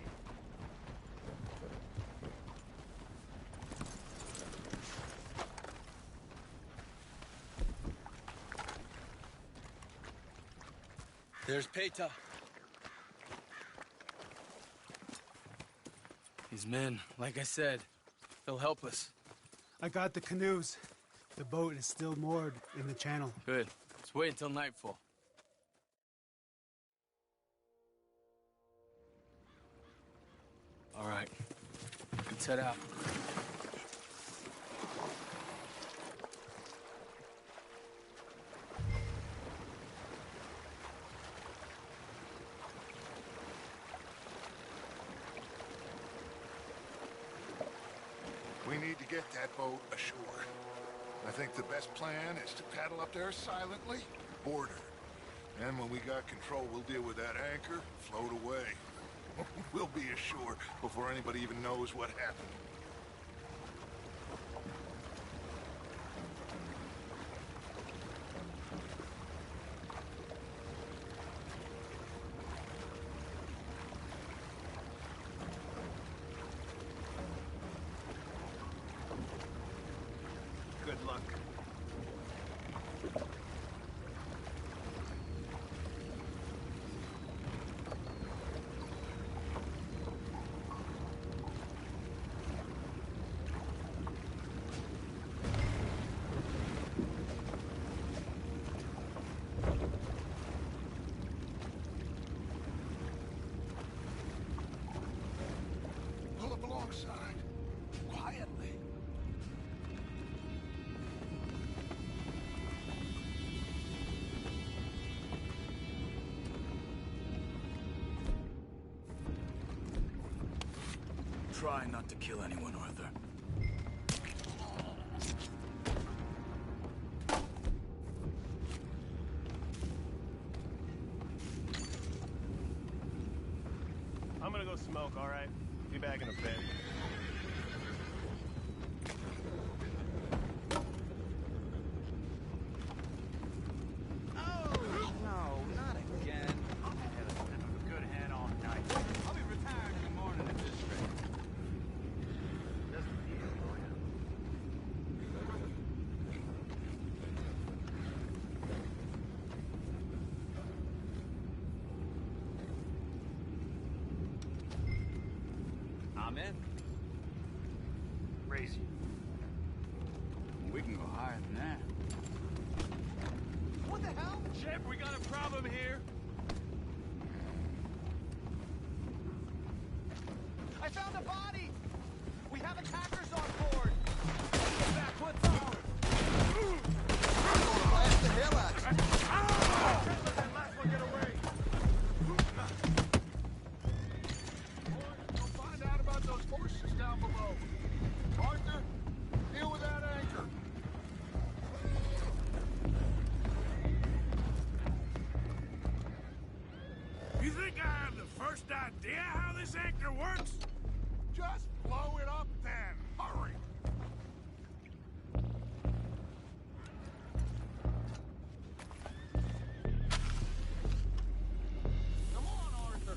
There's pt.2. These men, like I said, they'll help us. I got the canoes. The boat is still moored in the channel. Good. Let's wait until nightfall. All right. Let's head out. need to get that boat ashore. I think the best plan is to paddle up there silently, board her. And when we got control, we'll deal with that anchor, float away. We'll be ashore before anybody even knows what happened. Good luck. Pull up alongside, quietly. Try not to kill anyone, Arthur. I'm gonna go smoke, all right? Be back in a bit. Oh, no, not again. I had a sniff of a good hand all night. I'll be retired in the morning at this rate. Just for you, lawyer. I'm in. Raise you. We can go higher than that. What the hell? Shep, we got a problem here. I found a body! We have attackers on board! Get back, what's ours? Blast the hell out of you! Let that last one get away! We'll find out about those horses down below. Arthur, deal with that anchor. You think I have the first idea how this anchor works? Just blow it up then. Hurry. Come on, Arthur.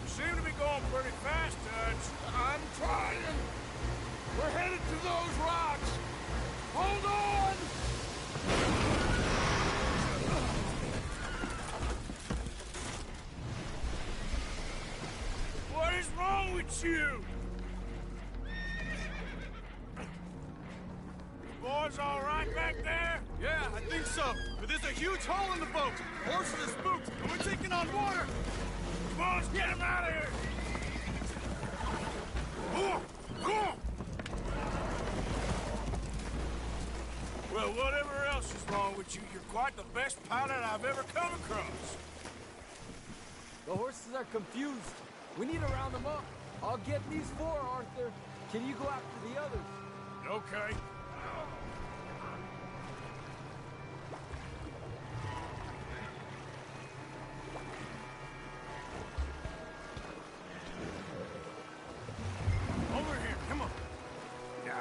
You seem to be going pretty fast, Dutch. I'm trying. We're headed to those rocks. Hold on! What is wrong with you? You boys all right back there? Yeah, I think so. But there's a huge hole in the boat. Horses are spooked, and we're taking on water. Come on, let's get him out of here! Come on! Well, whatever else is wrong with you, you're quite the best pilot I've ever come across. The horses are confused. We need to round them up. I'll get these four, Arthur. Can you go after the others? Okay. Over here, come on. Yeah.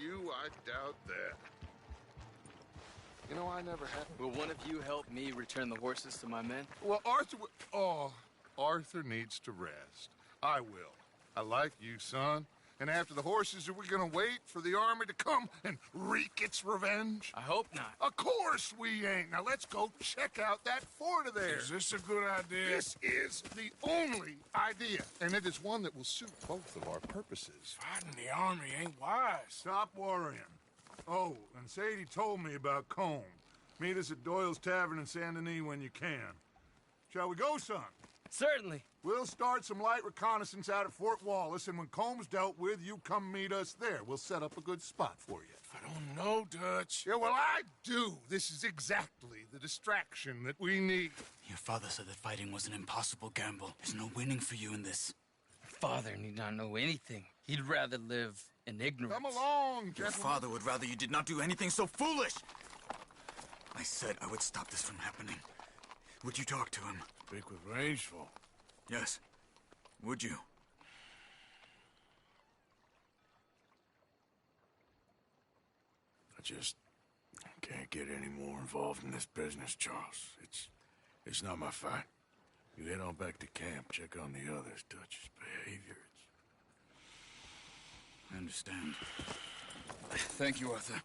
you, I doubt that. You know, I never had... Will one of you help me return the horses to my men? Well, Arthur needs to rest. I will. I like you, son. And after the horses, are we gonna wait for the army to come and wreak its revenge? I hope not. Of course we ain't. Now let's go check out that fort of theirs. Is this a good idea? This is the only idea, and it is one that will suit both of our purposes. Fighting the army ain't wise. Stop worrying. Oh, and Sadie told me about Combe. Meet us at Doyle's Tavern in Saint Denis when you can. Shall we go, son? Certainly. We'll start some light reconnaissance out at Fort Wallace, and when Combs dealt with, you come meet us there. We'll set up a good spot for you. I don't know, Dutch. Yeah, well, I do. This is exactly the distraction that we need. Your father said that fighting was an impossible gamble. There's no winning for you in this. Father need not know anything. He'd rather live in ignorance. Come along, Your gentlemen. father would rather you did not do anything so foolish. I said I would stop this from happening. Would you talk to him? Speak with Rangeful. Yes. Would you? I just can't get any more involved in this business, Charles. It's not my fight. You head on back to camp, check on the others. Dutch's behavior. I understand. Thank you, Arthur.